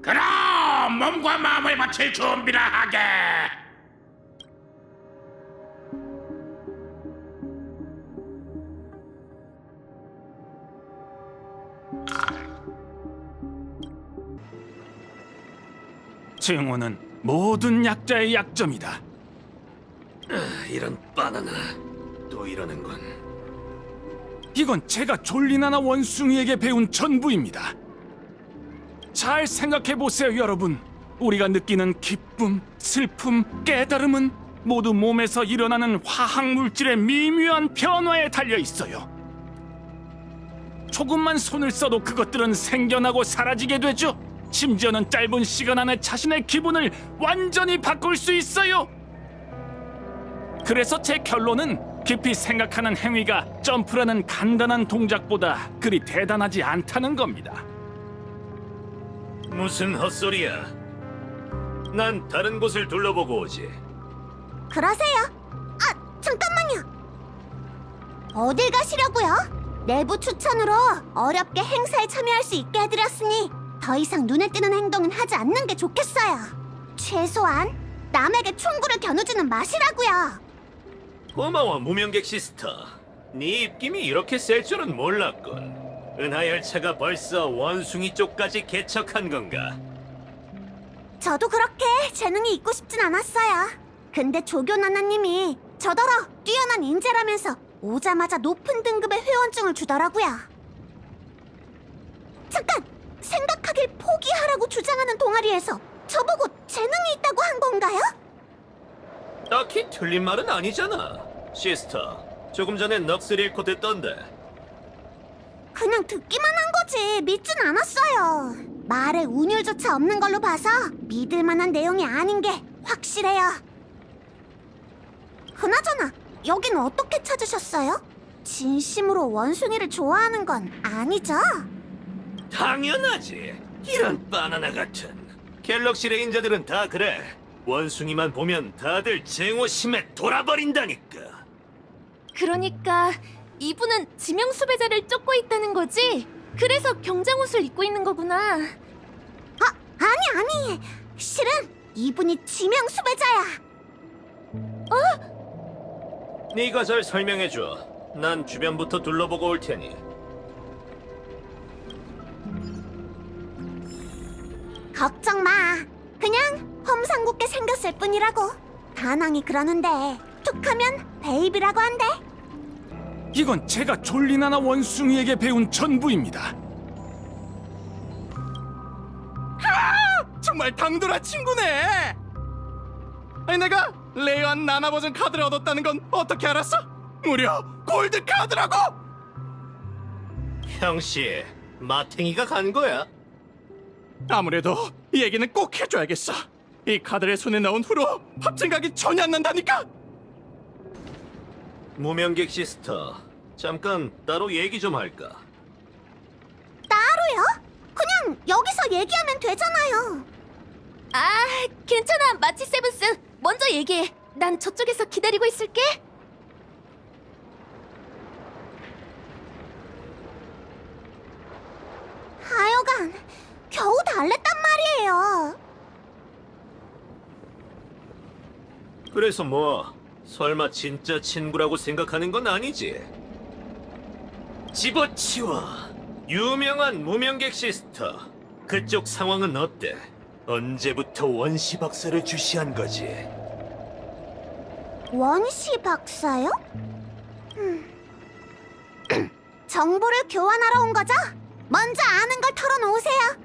그럼 몸과 마음을 바칠 준비를 하게. 증오는 모든 약자의 약점이다. 이런 바나나 또 이러는군. 이건 제가 졸리나나 원숭이에게 배운 전부입니다. 잘 생각해 보세요, 여러분. 우리가 느끼는 기쁨, 슬픔, 깨달음은 모두 몸에서 일어나는 화학 물질의 미묘한 변화에 달려 있어요. 조금만 손을 써도 그것들은 생겨나고 사라지게 되죠. 심지어는 짧은 시간 안에 자신의 기분을 완전히 바꿀 수 있어요. 그래서 제 결론은 깊이 생각하는 행위가 점프라는 간단한 동작보다 그리 대단하지 않다는 겁니다. 무슨 헛소리야. 난 다른 곳을 둘러보고 오지. 그러세요? 아, 잠깐만요. 어딜 가시려고요? 내부 추천으로 어렵게 행사에 참여할 수 있게 해드렸으니 더 이상 눈에 띄는 행동은 하지 않는 게 좋겠어요. 최소한 남에게 총구를 겨누지는 마시라고요. 고마워, 무명객 시스터. 네 입김이 이렇게 셀 줄은 몰랐군. 은하열차가 벌써 원숭이 쪽까지 개척한 건가? 저도 그렇게 재능이 있고 싶진 않았어요. 근데 조교나나님이 저더러 뛰어난 인재라면서 오자마자 높은 등급의 회원증을 주더라고요. 잠깐! 생각하길 포기하라고 주장하는 동아리에서 저보고 재능이 있다고 한 건가요? 딱히 틀린 말은 아니잖아. 시스터, 조금 전에 넋을 잃고 듣던데. 그냥 듣기만 한 거지 믿진 않았어요. 말에 운율조차 없는 걸로 봐서 믿을 만한 내용이 아닌 게 확실해요. 그나저나 여긴 어떻게 찾으셨어요? 진심으로 원숭이를 좋아하는 건 아니죠? 당연하지. 이런 바나나 같은. 갤럭시 레인저들은 다 그래. 원숭이만 보면 다들 쟁호심에 돌아버린다니까. 그러니까 이분은 지명 수배자를 쫓고 있다는 거지? 그래서 경장옷을 입고 있는 거구나. 아니 실은 이분이 지명 수배자야. 네가 잘 설명해줘. 난 주변부터 둘러보고 올 테니. 걱정 마. 그냥 험상궂게 생겼을 뿐이라고. 다낭이 그러는데 툭하면 베이비라고 한대. 이건 제가 졸리나나 원숭이에게 배운 전부입니다. 정말 당돌한 친구네. 아니, 내가 레어한 나나 버전 카드를 얻었다는 건 어떻게 알았어? 무려 골드 카드라고! 형씨, 마탱이가 간 거야? 아무래도 이 얘기는 꼭 해줘야겠어. 이 카드를 손에 넣은 후로 합증각이 전혀 안 난다니까. 무명객 시스터, 잠깐 따로 얘기 좀 할까? 따로요? 그냥 여기서 얘기하면 되잖아요. 아, 괜찮아, 마치 세븐스. 먼저 얘기해. 난 저쪽에서 기다리고 있을게. 하여간 겨우 달랬단 말이에요. 그래서 뭐, 설마 진짜 친구라고 생각하는 건 아니지? 집어치워. 유명한 무명객 시스터. 그쪽 상황은 어때? 언제부터 원시 박사를 주시한 거지? 원시 박사요? 정보를 교환하러 온 거죠? 먼저 아는 걸 털어놓으세요.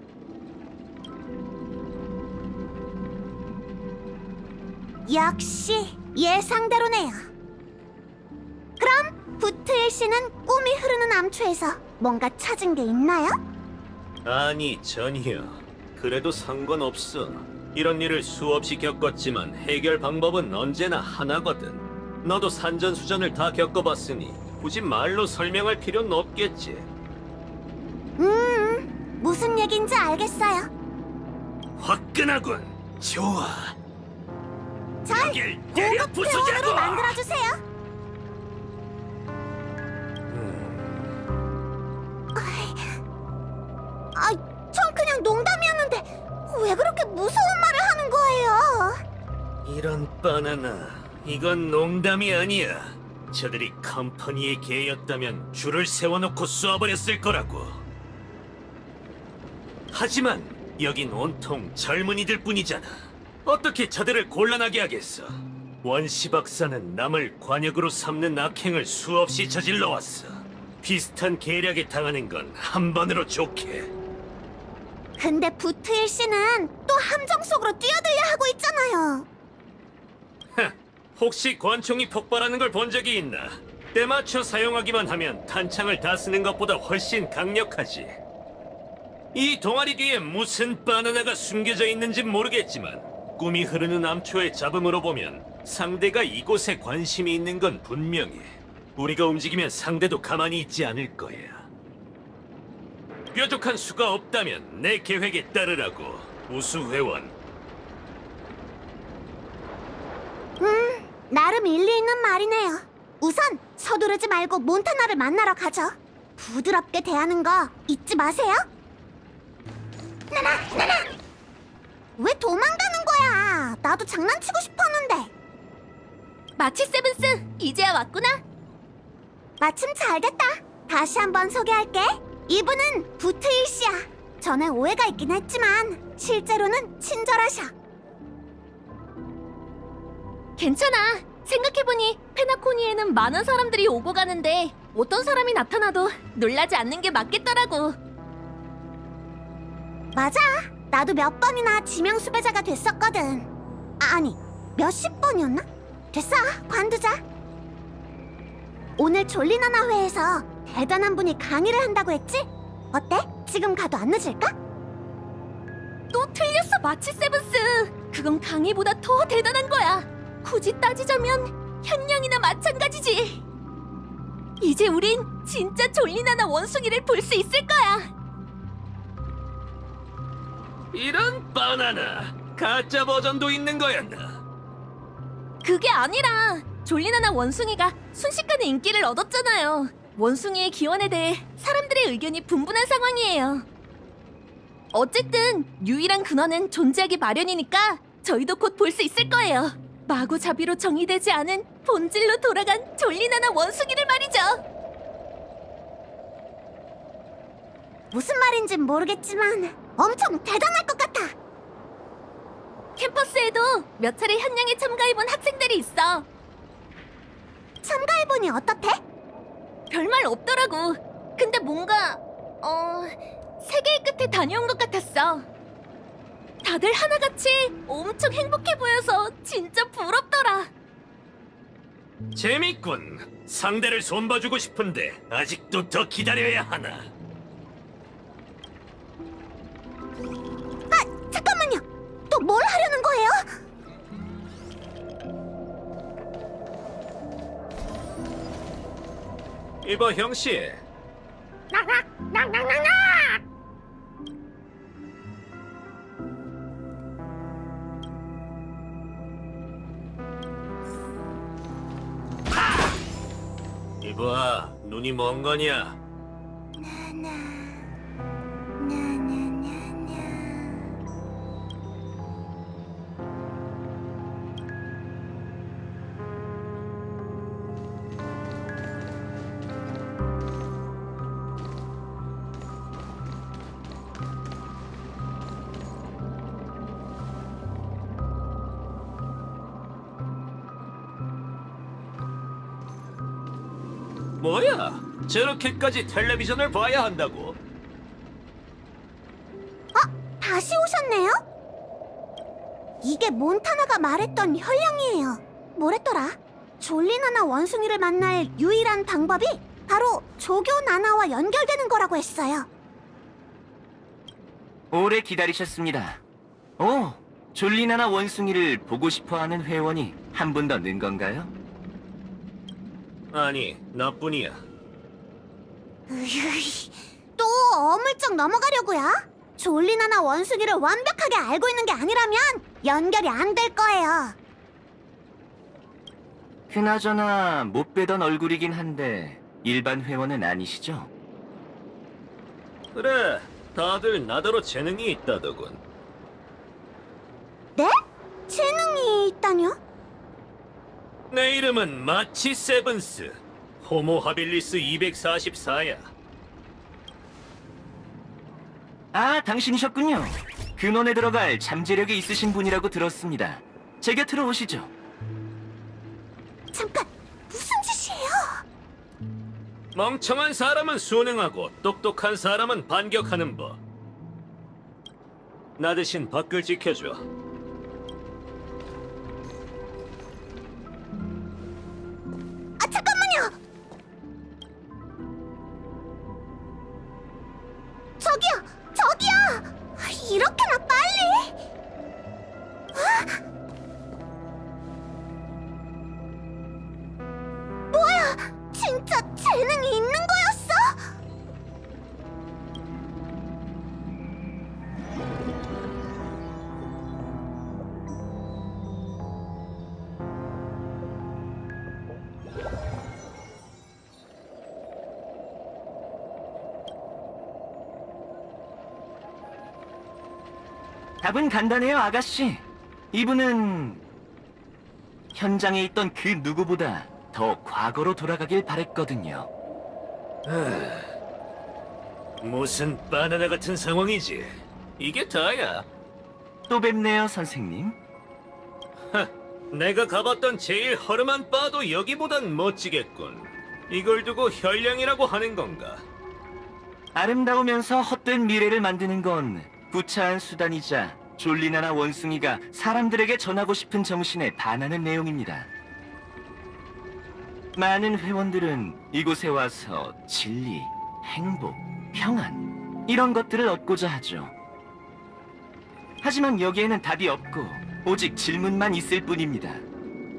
역시 예상대로네요. 그럼 부트일 씨는 꿈이 흐르는 암초에서 뭔가 찾은 게 있나요? 아니, 전혀. 그래도 상관없어. 이런 일을 수없이 겪었지만 해결 방법은 언제나 하나거든. 너도 산전수전을 다 겪어봤으니 굳이 말로 설명할 필요는 없겠지. 무슨 얘기인지 알겠어요. 화끈하군. 좋아. 잘 여길 때려 고급 부수자고. 회원으로 만들어주세요. 전 그냥 농담이었는데 왜 그렇게 무서운 말을 하는 거예요? 이런 바나나, 이건 농담이 아니야. 저들이 컴퍼니의 개였다면 줄을 세워놓고 쏘아버렸을 거라고. 하지만 여긴 온통 젊은이들 뿐이잖아. 어떻게 저들을 곤란하게 하겠어? 원시 박사는 남을 관역으로 삼는 악행을 수없이 저질러왔어. 비슷한 계략에 당하는 건 한 번으로 좋게. 근데 부트일 씨는 또 함정 속으로 뛰어들려 하고 있잖아요. 혹시 관총이 폭발하는 걸 본 적이 있나? 때맞춰 사용하기만 하면 탄창을 다 쓰는 것보다 훨씬 강력하지. 이 동아리 뒤에 무슨 바나나가 숨겨져 있는지 모르겠지만 꿈이 흐르는 암초의 잡음으로 보면 상대가 이곳에 관심이 있는 건 분명해. 우리가 움직이면 상대도 가만히 있지 않을 거야. 뾰족한 수가 없다면 내 계획에 따르라고, 우수회원. 나름 일리 있는 말이네요. 우선 서두르지 말고 몬타나를 만나러 가죠. 부드럽게 대하는 거 잊지 마세요. 나나! 왜 도망가는 거야? 나도 장난치고 싶었는데. 마치 세븐스, 이제야 왔구나. 마침 잘 됐다. 다시 한번 소개할게. 이분은 부트일 씨야. 전에 오해가 있긴 했지만 실제로는 친절하셔. 괜찮아. 생각해보니 페나코니에는 많은 사람들이 오고 가는데 어떤 사람이 나타나도 놀라지 않는 게 맞겠더라고. 맞아. 나도 몇 번이나 지명 수배자가 됐었거든. 아니, 몇십 번이었나? 됐어. 관두자. 오늘 졸리나나 회에서 대단한 분이 강의를 한다고 했지? 어때? 지금 가도 안 늦을까? 또 틀렸어, 마치 세븐스. 그건 강의보다 더 대단한 거야. 굳이 따지자면 현령이나 마찬가지지. 이제 우린 진짜 졸리나나 원숭이를 볼 수 있을 거야. 이런 바나나, 가짜 버전도 있는 거였나? 그게 아니라 졸리나나 원숭이가 순식간에 인기를 얻었잖아요. 원숭이의 기원에 대해 사람들의 의견이 분분한 상황이에요. 어쨌든 유일한 근원은 존재하기 마련이니까 저희도 곧 볼 수 있을 거예요. 마구잡이로 정의되지 않은 본질로 돌아간 졸리나나 원숭이를 말이죠. 무슨 말인진 모르겠지만 엄청 대단할 것 같아. 캠퍼스에도 몇 차례 현장에 참가해본 학생들이 있어. 참가해보니 어떻대? 별말 없더라고. 근데 뭔가 세계의 끝에 다녀온 것 같았어. 다들 하나같이 엄청 행복해 보여서 진짜 부럽더라. 재밌군. 상대를 손봐주고 싶은데 아직도 더 기다려야 하나? 잠깐만요. 또 뭘 하려는 거예요? 이봐 형씨, 이봐 눈이 먼 거냐? 뭐야? 저렇게까지 텔레비전을 봐야 한다고? 다시 오셨네요? 이게 몬타나가 말했던 현령이에요. 뭐랬더라? 졸리나나 원숭이를 만날 유일한 방법이 바로 조교 나나와 연결되는 거라고 했어요. 오래 기다리셨습니다. 오, 졸리나나 원숭이를 보고 싶어하는 회원이 한 분 더 는 건가요? 아니, 나뿐이야. 으이, 또 어물쩍 넘어가려고요? 졸리나나 원숭이를 완벽하게 알고 있는 게 아니라면 연결이 안 될 거예요. 그나저나 못 뵈던 얼굴이긴 한데 일반 회원은 아니시죠? 그래, 다들 나더러 재능이 있다더군. 네? 재능이 있다뇨? 내 이름은 마치 세븐스, 호모 하빌리스 244야. 아, 당신이셨군요. 근원에 들어갈 잠재력이 있으신 분이라고 들었습니다. 제 곁으로 오시죠. 잠깐, 무슨 짓이에요? 멍청한 사람은 순응하고 똑똑한 사람은 반격하는 법. 나 대신 밖을 지켜줘. 아, 잠깐만요! 저기요! 이렇게나 빨리? 뭐야, 진짜 재능이 있는 거였어? 답은 간단해요, 아가씨. 이분은 현장에 있던 그 누구보다 더 과거로 돌아가길 바랬거든요. 무슨 바나나 같은 상황이지? 이게 다야. 또 뵙네요, 선생님. 내가 가봤던 제일 허름한 바도 여기보단 멋지겠군. 이걸 두고 혈량이라고 하는 건가? 아름다우면서 헛된 미래를 만드는 건 구차한 수단이자 졸리나나 원숭이가 사람들에게 전하고 싶은 정신에 반하는 내용입니다. 많은 회원들은 이곳에 와서 진리, 행복, 평안 이런 것들을 얻고자 하죠. 하지만 여기에는 답이 없고 오직 질문만 있을 뿐입니다.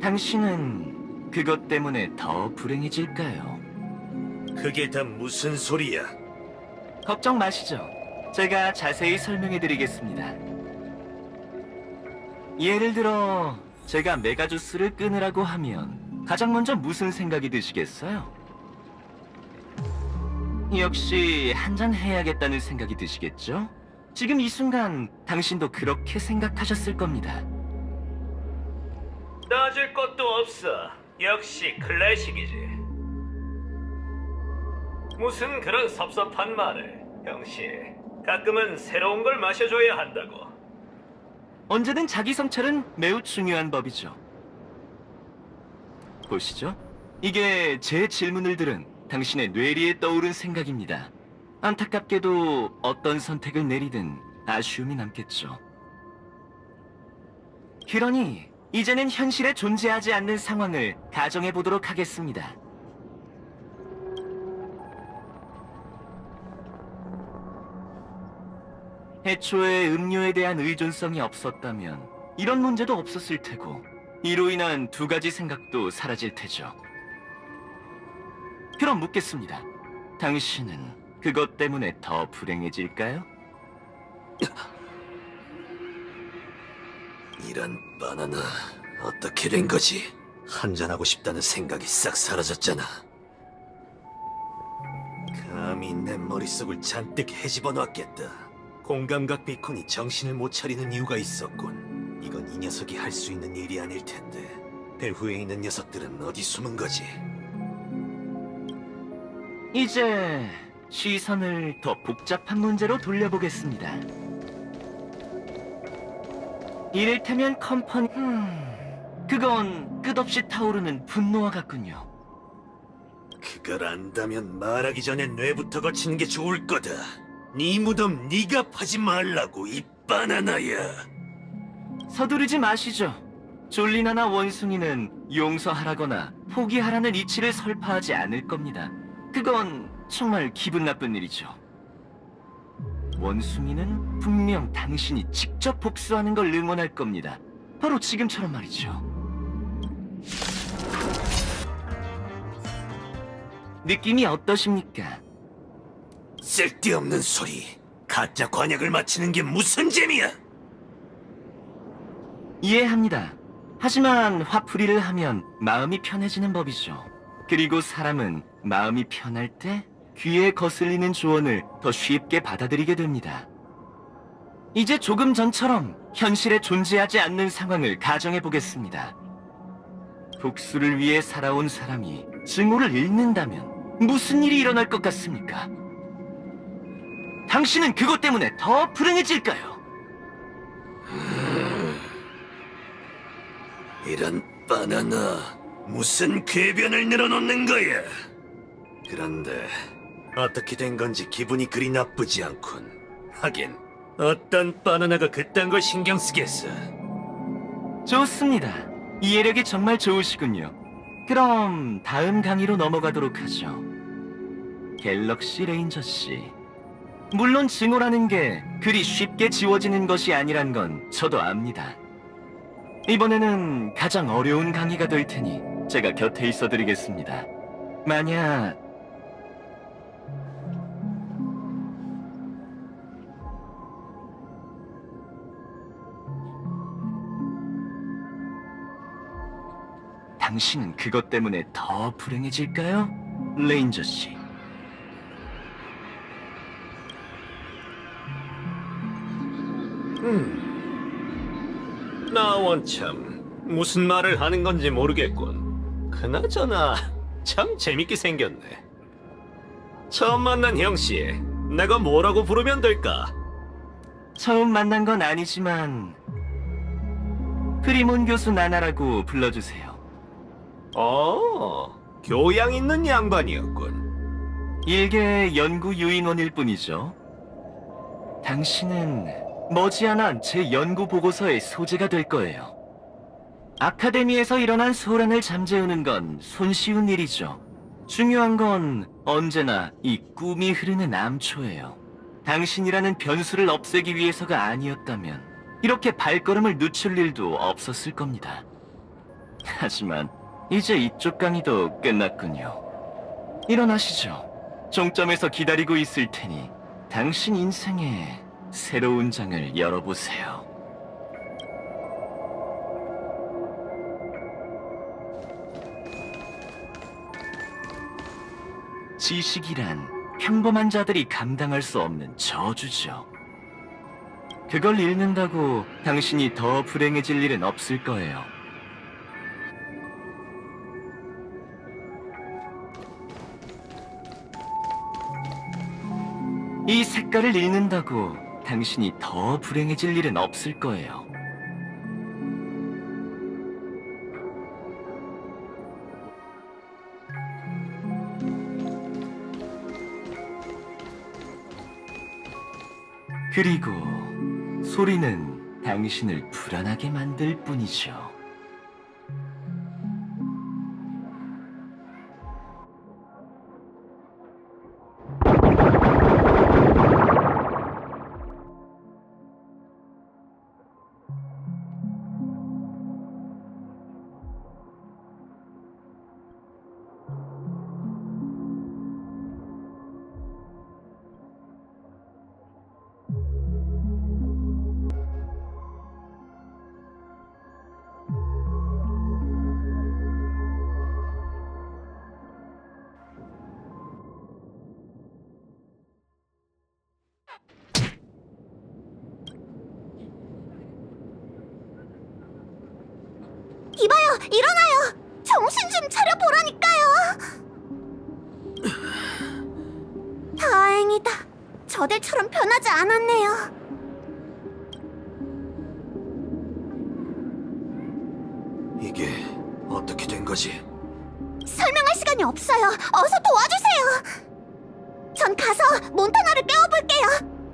당신은 그것 때문에 더 불행해질까요? 그게 다 무슨 소리야? 걱정 마시죠. 제가 자세히 설명해 드리겠습니다. 예를 들어 제가 메가주스를 끊으라고 하면 가장 먼저 무슨 생각이 드시겠어요? 역시 한잔 해야겠다는 생각이 드시겠죠? 지금 이 순간 당신도 그렇게 생각하셨을 겁니다. 따질 것도 없어. 역시 클래식이지. 무슨 그런 섭섭한 말을. 형씨, 가끔은 새로운 걸 마셔줘야 한다고. 언제든 자기 성찰은 매우 중요한 법이죠. 보시죠. 이게 제 질문을 들은 당신의 뇌리에 떠오른 생각입니다. 안타깝게도 어떤 선택을 내리든 아쉬움이 남겠죠. 그러니 이제는 현실에 존재하지 않는 상황을 가정해 보도록 하겠습니다. 애초에 음료에 대한 의존성이 없었다면 이런 문제도 없었을 테고 이로 인한 두 가지 생각도 사라질 테죠. 그럼 묻겠습니다. 당신은 그것 때문에 더 불행해질까요? 이런 바나나 어떻게 된 거지? 한잔하고 싶다는 생각이 싹 사라졌잖아. 감히 내 머릿속을 잔뜩 헤집어 놨겠다. 공감각 비콘이 정신을 못 차리는 이유가 있었군. 이건 이 녀석이 할 수 있는 일이 아닐 텐데 배후에 있는 녀석들은 어디 숨은 거지? 이제 시선을 더 복잡한 문제로 돌려보겠습니다. 이를테면 컴퍼니... 그건 끝없이 타오르는 분노와 같군요. 그걸 안다면 말하기 전에 뇌부터 거치는 게 좋을 거다. 네 무덤 네가 파지 말라고, 이 바나나야. 서두르지 마시죠. 졸리나나 원숭이는 용서하라거나 포기하라는 이치를 설파하지 않을 겁니다. 그건 정말 기분 나쁜 일이죠. 원숭이는 분명 당신이 직접 복수하는 걸 응원할 겁니다. 바로 지금처럼 말이죠. 느낌이 어떠십니까? 쓸데없는 소리. 가짜 관약을 맞히는 게 무슨 재미야? 이해합니다. 하지만 화풀이를 하면 마음이 편해지는 법이죠. 그리고 사람은 마음이 편할 때 귀에 거슬리는 조언을 더 쉽게 받아들이게 됩니다. 이제 조금 전처럼 현실에 존재하지 않는 상황을 가정해 보겠습니다. 복수를 위해 살아온 사람이 증오를 잃는다면 무슨 일이 일어날 것 같습니까? 당신은 그것 때문에 더 불행해질까요? 이런 바나나, 무슨 궤변을 늘어놓는 거야? 그런데 어떻게 된 건지 기분이 그리 나쁘지 않군. 하긴 어떤 바나나가 그딴 걸 신경 쓰겠어. 좋습니다. 이해력이 정말 좋으시군요. 그럼 다음 강의로 넘어가도록 하죠. 갤럭시 레인저 씨. 물론 증오라는 게 그리 쉽게 지워지는 것이 아니란 건 저도 압니다. 이번에는 가장 어려운 강의가 될 테니 제가 곁에 있어 드리겠습니다. 만약 당신은 그것 때문에 더 불행해질까요? 레인저 씨. 나 원참 무슨 말을 하는 건지 모르겠군. 그나저나 참 재밌게 생겼네. 처음 만난 형씨, 내가 뭐라고 부르면 될까? 처음 만난 건 아니지만 프리몬 교수 나나라고 불러주세요. 교양 있는 양반이었군. 일개 연구 유인원일 뿐이죠. 당신은 머지않아 제 연구 보고서의 소재가 될 거예요. 아카데미에서 일어난 소란을 잠재우는 건 손쉬운 일이죠. 중요한 건 언제나 이 꿈이 흐르는 암초예요. 당신이라는 변수를 없애기 위해서가 아니었다면 이렇게 발걸음을 늦출 일도 없었을 겁니다. 하지만 이제 이쪽 강의도 끝났군요. 일어나시죠. 종점에서 기다리고 있을 테니 당신 인생의 새로운 장을 열어보세요. 지식이란 평범한 자들이 감당할 수 없는 저주죠. 그걸 잃는다고 당신이 더 불행해질 일은 없을 거예요. 이 색깔을 잃는다고 당신이 더 불행해질 일은 없을 거예요. 그리고 소리는 당신을 불안하게 만들 뿐이죠. 이봐요, 일어나요. 정신 좀 차려보라니까요. 다행이다. 저들처럼 변하지 않았네요. 이게 어떻게 된 거지? 설명할 시간이 없어요. 어서 도와주세요. 전 가서 몬타나를 깨워볼게요.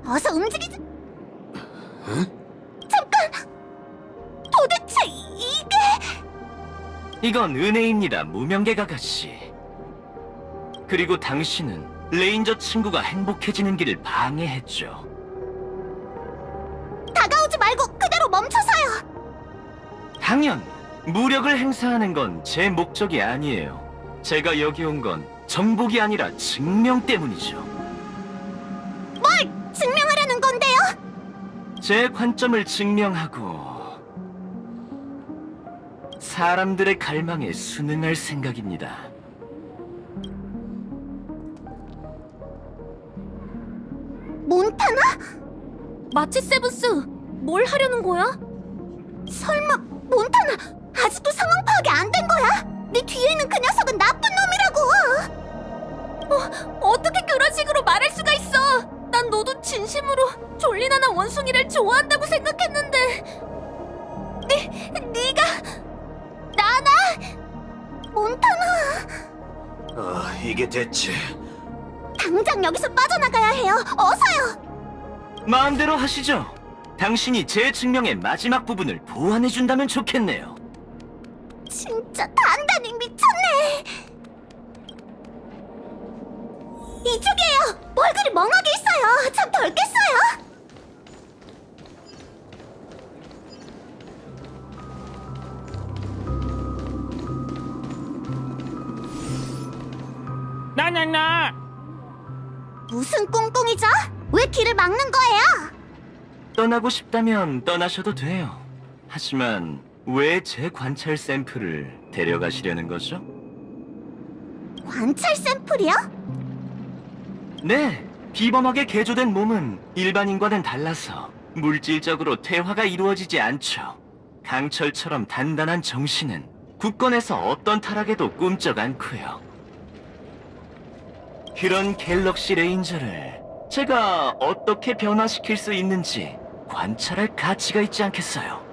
어서 움직이자. 잠깐! 도대체 이게... 이건 은혜입니다, 무명객 아가씨. 그리고 당신은 레인저 친구가 행복해지는 길을 방해했죠. 멈춰서요. 당연 무력을 행사하는 건 제 목적이 아니에요. 제가 여기 온 건 정복이 아니라 증명 때문이죠. 뭘 증명하려는 건데요? 제 관점을 증명하고 사람들의 갈망에 순응할 생각입니다. 몬타나? 마치 세브스, 뭘 하려는 거야? 설마 몬타나 아직도 상황 파악이 안 된 거야? 네 뒤에 있는 그 녀석은 나쁜 놈이라고! 어떻게 그런 식으로 말할 수가 있어? 난 너도 진심으로 졸리나나 원숭이를 좋아한다고 생각했는데. 네가 나나? 몬타나, 이게 대체 당장 여기서 빠져나가야 해요. 어서요. 마음대로 하시죠. 당신이 제 증명의 마지막 부분을 보완해준다면 좋겠네요. 진짜 단단히 미쳤네. 이쪽이에요. 뭘 그리 멍하게 있어요. 참 덜 깼어요. 나나나. 무슨 꿍꿍이죠? 왜 길을 막는 거예요? 떠나고 싶다면 떠나셔도 돼요. 하지만 왜 제 관찰 샘플을 데려가시려는 거죠? 관찰 샘플이요? 네, 비범하게 개조된 몸은 일반인과는 달라서 물질적으로 퇴화가 이루어지지 않죠. 강철처럼 단단한 정신은 굳건해서 어떤 타락에도 꿈쩍 않고요. 그런 갤럭시 레인저를 제가 어떻게 변화시킬 수 있는지 관찰할 가치가 있지 않겠어요?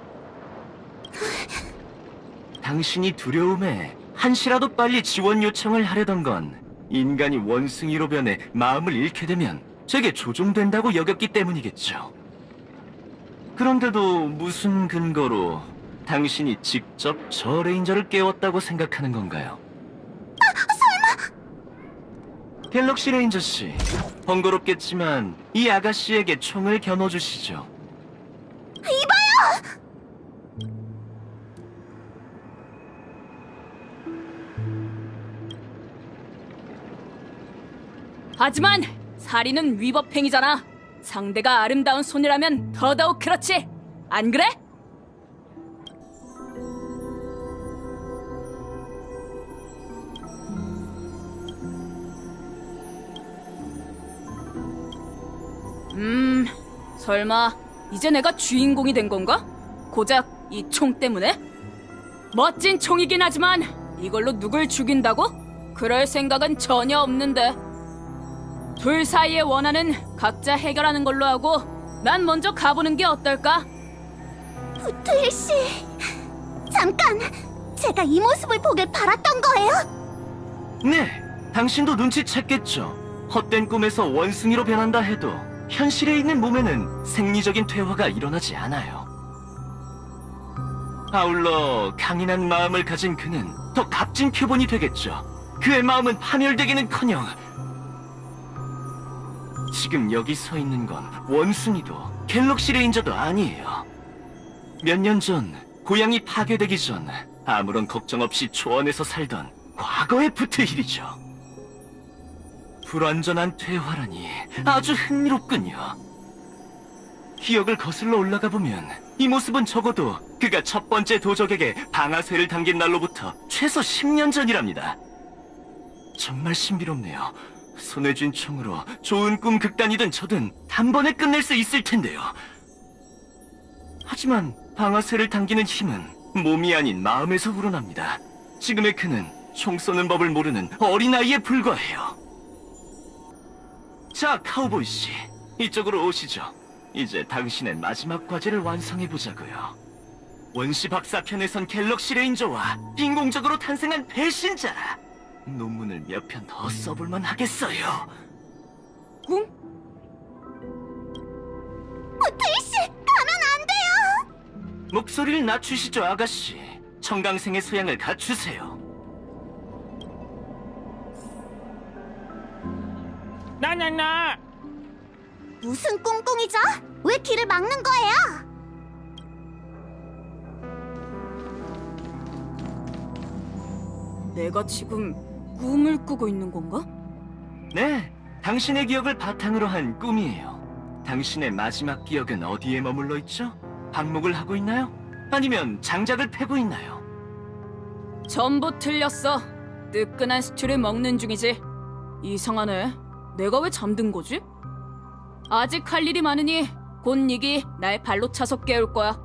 당신이 두려움에 한시라도 빨리 지원 요청을 하려던 건 인간이 원숭이로 변해 마음을 잃게 되면 제게 조종된다고 여겼기 때문이겠죠. 그런데도 무슨 근거로 당신이 직접 저 레인저를 깨웠다고 생각하는 건가요? 갤럭시 레인저 씨, 번거롭겠지만 이 아가씨에게 총을 겨눠주시죠. 이봐요! 하지만 살인은 위법행위잖아. 상대가 아름다운 소녀라면 더더욱 그렇지. 안 그래? 설마 이제 내가 주인공이 된 건가? 고작 이 총 때문에? 멋진 총이긴 하지만 이걸로 누굴 죽인다고? 그럴 생각은 전혀 없는데. 둘 사이의 원한은 각자 해결하는 걸로 하고 난 먼저 가보는 게 어떨까? 부트일 씨, 잠깐! 제가 이 모습을 보길 바랐던 거예요? 네, 당신도 눈치챘겠죠. 헛된 꿈에서 원숭이로 변한다 해도 현실에 있는 몸에는 생리적인 퇴화가 일어나지 않아요. 아울러 강인한 마음을 가진 그는 더 값진 표본이 되겠죠. 그의 마음은 파멸되기는커녕 지금 여기 서 있는 건 원숭이도 갤럭시 레인저도 아니에요. 몇 년 전 고향이 파괴되기 전 아무런 걱정 없이 초원에서 살던 과거의 부트힐이죠. 불완전한 퇴화라니 아주 흥미롭군요. 기억을 거슬러 올라가 보면 이 모습은 적어도 그가 첫 번째 도적에게 방아쇠를 당긴 날로부터 최소 10년 전이랍니다. 정말 신비롭네요. 손에 쥔 총으로 좋은 꿈 극단이든 저든 단번에 끝낼 수 있을 텐데요. 하지만 방아쇠를 당기는 힘은 몸이 아닌 마음에서 우러납니다. 지금의 그는 총 쏘는 법을 모르는 어린아이에 불과해요. 자, 카우보이 씨, 이쪽으로 오시죠. 이제 당신의 마지막 과제를 완성해보자고요. 원시 박사편에선 갤럭시 레인저와 인공적으로 탄생한 배신자. 논문을 몇 편 더 써볼만 하겠어요. 응? 부트일 씨, 가면 안 돼요! 목소리를 낮추시죠, 아가씨. 청강생의 소양을 갖추세요. 나나나. 무슨 꿍꿍이죠? 왜 길을 막는 거예요? 내가 지금 꿈을 꾸고 있는 건가? 네, 당신의 기억을 바탕으로 한 꿈이에요. 당신의 마지막 기억은 어디에 머물러 있죠? 방목을 하고 있나요? 아니면 장작을 패고 있나요? 전부 틀렸어. 뜨끈한 스튜를 먹는 중이지. 이상하네. 내가 왜 잠든 거지? 아직 할 일이 많으니 곧 니기 날 발로 차서 깨울 거야.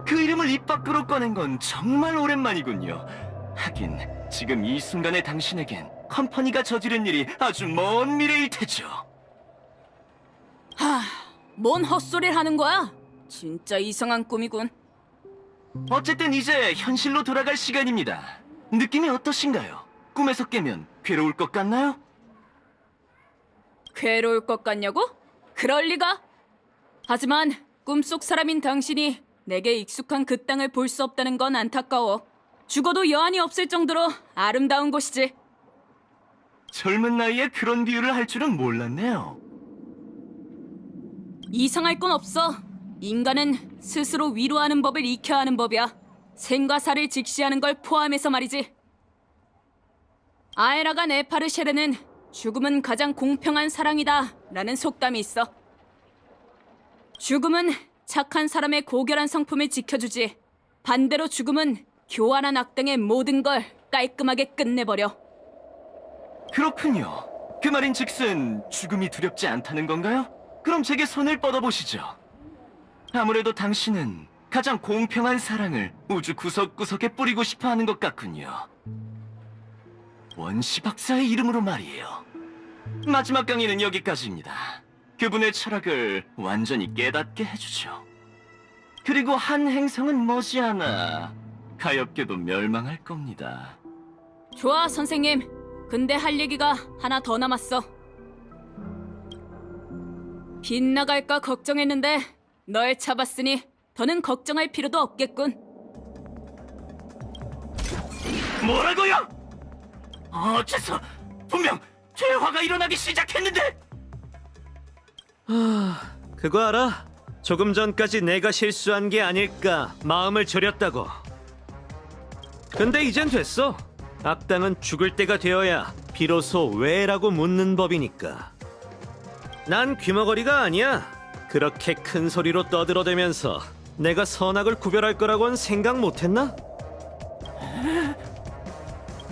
그 이름을 입 밖으로 꺼낸 건 정말 오랜만이군요. 하긴 지금 이 순간의 당신에겐 컴퍼니가 저지른 일이 아주 먼 미래일 테죠. 뭔 헛소리를 하는 거야? 진짜 이상한 꿈이군. 어쨌든 이제 현실로 돌아갈 시간입니다. 느낌이 어떠신가요? 꿈에서 깨면 괴로울 것 같나요? 괴로울 것 같냐고? 그럴 리가. 하지만 꿈속 사람인 당신이 내게 익숙한 그 땅을 볼 수 없다는 건 안타까워. 죽어도 여한이 없을 정도로 아름다운 곳이지. 젊은 나이에 그런 비유를 할 줄은 몰랐네요. 이상할 건 없어. 인간은 스스로 위로하는 법을 익혀야 하는 법이야. 생과 사를 직시하는 걸 포함해서 말이지. 아에라간 에파르쉐르는 죽음은 가장 공평한 사랑이다 라는 속담이 있어. 죽음은 착한 사람의 고결한 성품을 지켜주지, 반대로 죽음은 교활한 악당의 모든 걸 깔끔하게 끝내버려. 그렇군요. 그 말인즉슨 죽음이 두렵지 않다는 건가요? 그럼 제게 손을 뻗어보시죠. 아무래도 당신은 가장 공평한 사랑을 우주 구석구석에 뿌리고 싶어하는 것 같군요. 원시 박사의 이름으로 말이에요. 마지막 강의는 여기까지입니다. 그분의 철학을 완전히 깨닫게 해주죠. 그리고 한 행성은 머지않아 가엾게도 멸망할 겁니다. 좋아, 선생님. 근데 할 얘기가 하나 더 남았어. 빗나갈까 걱정했는데 널 잡았으니 더는 걱정할 필요도 없겠군. 뭐라고요? 어째서 분명 죄화가 일어나기 시작했는데. 그거 알아? 조금 전까지 내가 실수한 게 아닐까 마음을 졸였다고. 근데 이젠 됐어. 악당은 죽을 때가 되어야 비로소 왜라고 묻는 법이니까. 난 귀머거리가 아니야. 그렇게 큰 소리로 떠들어대면서 내가 선악을 구별할 거라고는 생각 못했나?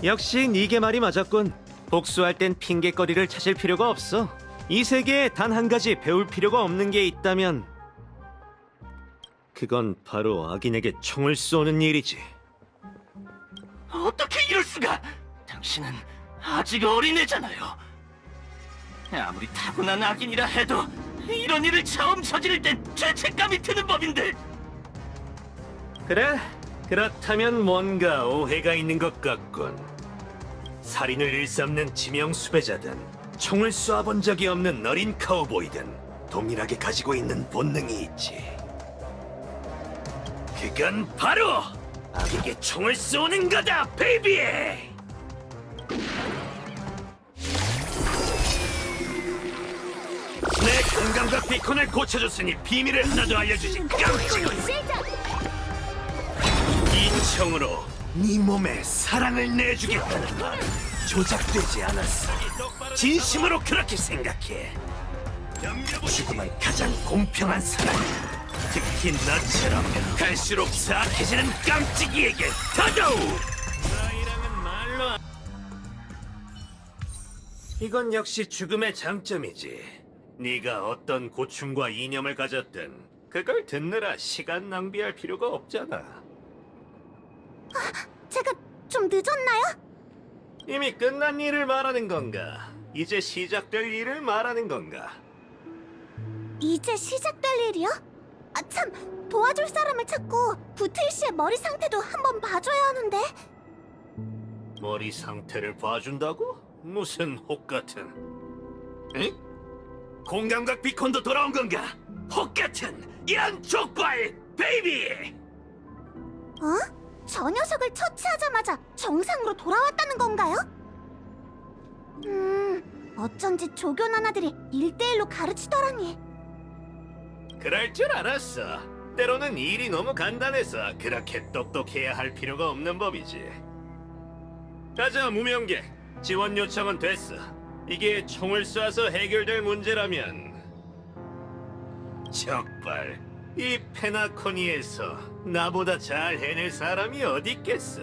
역시 네게 말이 맞았군. 복수할 땐 핑계거리를 찾을 필요가 없어. 이 세계에 단 한 가지 배울 필요가 없는 게 있다면 그건 바로 악인에게 총을 쏘는 일이지. 어떻게 이럴 수가? 당신은 아직 어린애잖아요. 아무리 타고난 악인이라 해도 이런 일을 처음 저지를 땐 죄책감이 드는 법인데. 그래? 그렇다면 뭔가 오해가 있는 것 같군. 살인을 일삼는 지명 수배자든 총을 쏴본 적이 없는 어린 카우보이든 동일하게 가지고 있는 본능이 있지. 그건 바로 악에게 총을 쏘는 거다, 베이비! 내 건강과 비콘을 고쳐줬으니 비밀을 하나 더 알려주지. 깜찍은 이 총으로 네 몸에 사랑을 내주겠다는 말 조작되지 않았어. 진심으로 그렇게 생각해. 죽음은 가장 공평한 사랑이야. 특히 너처럼 갈수록 사악해지는 깜찍이에게 더더욱. 이건 역시 죽음의 장점이지. 네가 어떤 고충과 이념을 가졌든 그걸 듣느라 시간 낭비할 필요가 없잖아. 제가 좀 늦었나요? 이미 끝난 일을 말하는 건가? 이제 시작될 일을 말하는 건가? 이제 시작될 일이요? 아 참, 도와줄 사람을 찾고 구트일 씨의 머리 상태도 한번 봐줘야 하는데. 머리 상태를 봐준다고? 무슨 혹 같은? 응? 공감각 비콘도 돌아온 건가? 혹 같은 이런 족발 베이비! 어? 저 녀석을 처치하자마자 정상으로 돌아왔다는 건가요? 어쩐지 조교 나나들이 1대1로 가르치더라니. 그럴 줄 알았어. 때로는 일이 너무 간단해서 그렇게 똑똑해야 할 필요가 없는 법이지. 가자, 무명계. 지원 요청은 됐어. 이게 총을 쏴서 해결될 문제라면 적발. 이 페나코니에서 나보다 잘 해낼 사람이 어디 있겠어.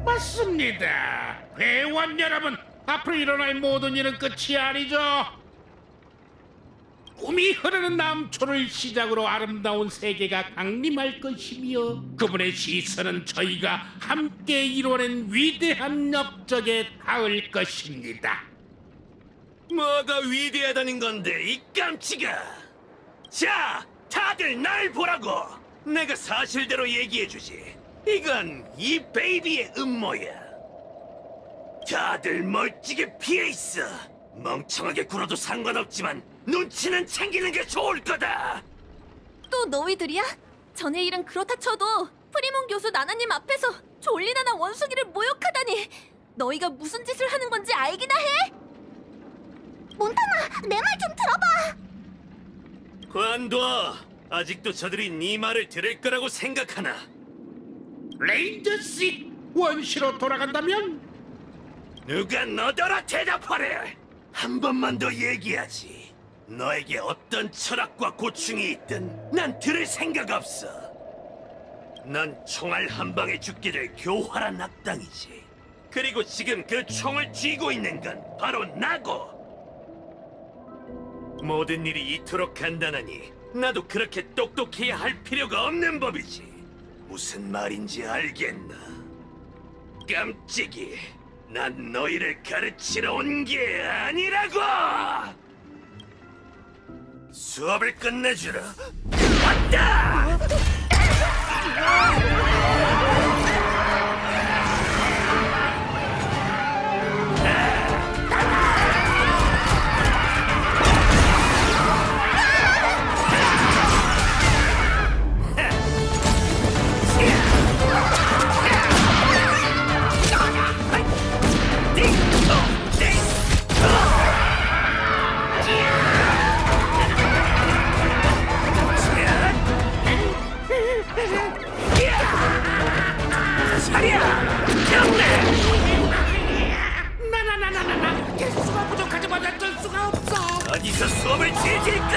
맞습니다. 회원 여러분, 앞으로 일어날 모든 일은 끝이 아니죠. 꿈이 흐르는 남초를 시작으로 아름다운 세계가 강림할 것이며 그분의 시선은 저희가 함께 이뤄낸 위대한 업적에 닿을 것입니다. 뭐가 위대하다는 건데, 이 깜찍아. 자, 다들 날 보라고. 내가 사실대로 얘기해주지. 이건 이 베이비의 음모야. 다들 멀찍이 피해 있어. 멍청하게 굴어도 상관없지만 눈치는 챙기는 게 좋을 거다. 또 너희들이야? 전에 일은 그렇다 쳐도 프리몬 교수 나나님 앞에서 졸리나나 원숭이를 모욕하다니. 너희가 무슨 짓을 하는 건지 알기나 해? 몬타나, 내 말 좀 들어봐. 관둬. 아직도 저들이 네 말을 들을 거라고 생각하나? 레인저씨, 원시로 돌아간다면? 누가 너더러 대답하래. 한 번만 더 얘기하지. 너에게 어떤 철학과 고충이 있든 난 들을 생각 없어. 난 총알 한 방에 죽게 될 교활한 악당이지. 그리고 지금 그 총을 쥐고 있는 건 바로 나고. 모든 일이 이토록 간단하니 나도 그렇게 똑똑해야 할 필요가 없는 법이지. 무슨 말인지 알겠나? 깜찍이, 난 너희를 가르치러 온 게 아니라고! 수업을 끝내주라. 왔다! 나나나나나나 개수가 부족하지만 어쩔 수가 없어. 어디서 수업을 즐길까?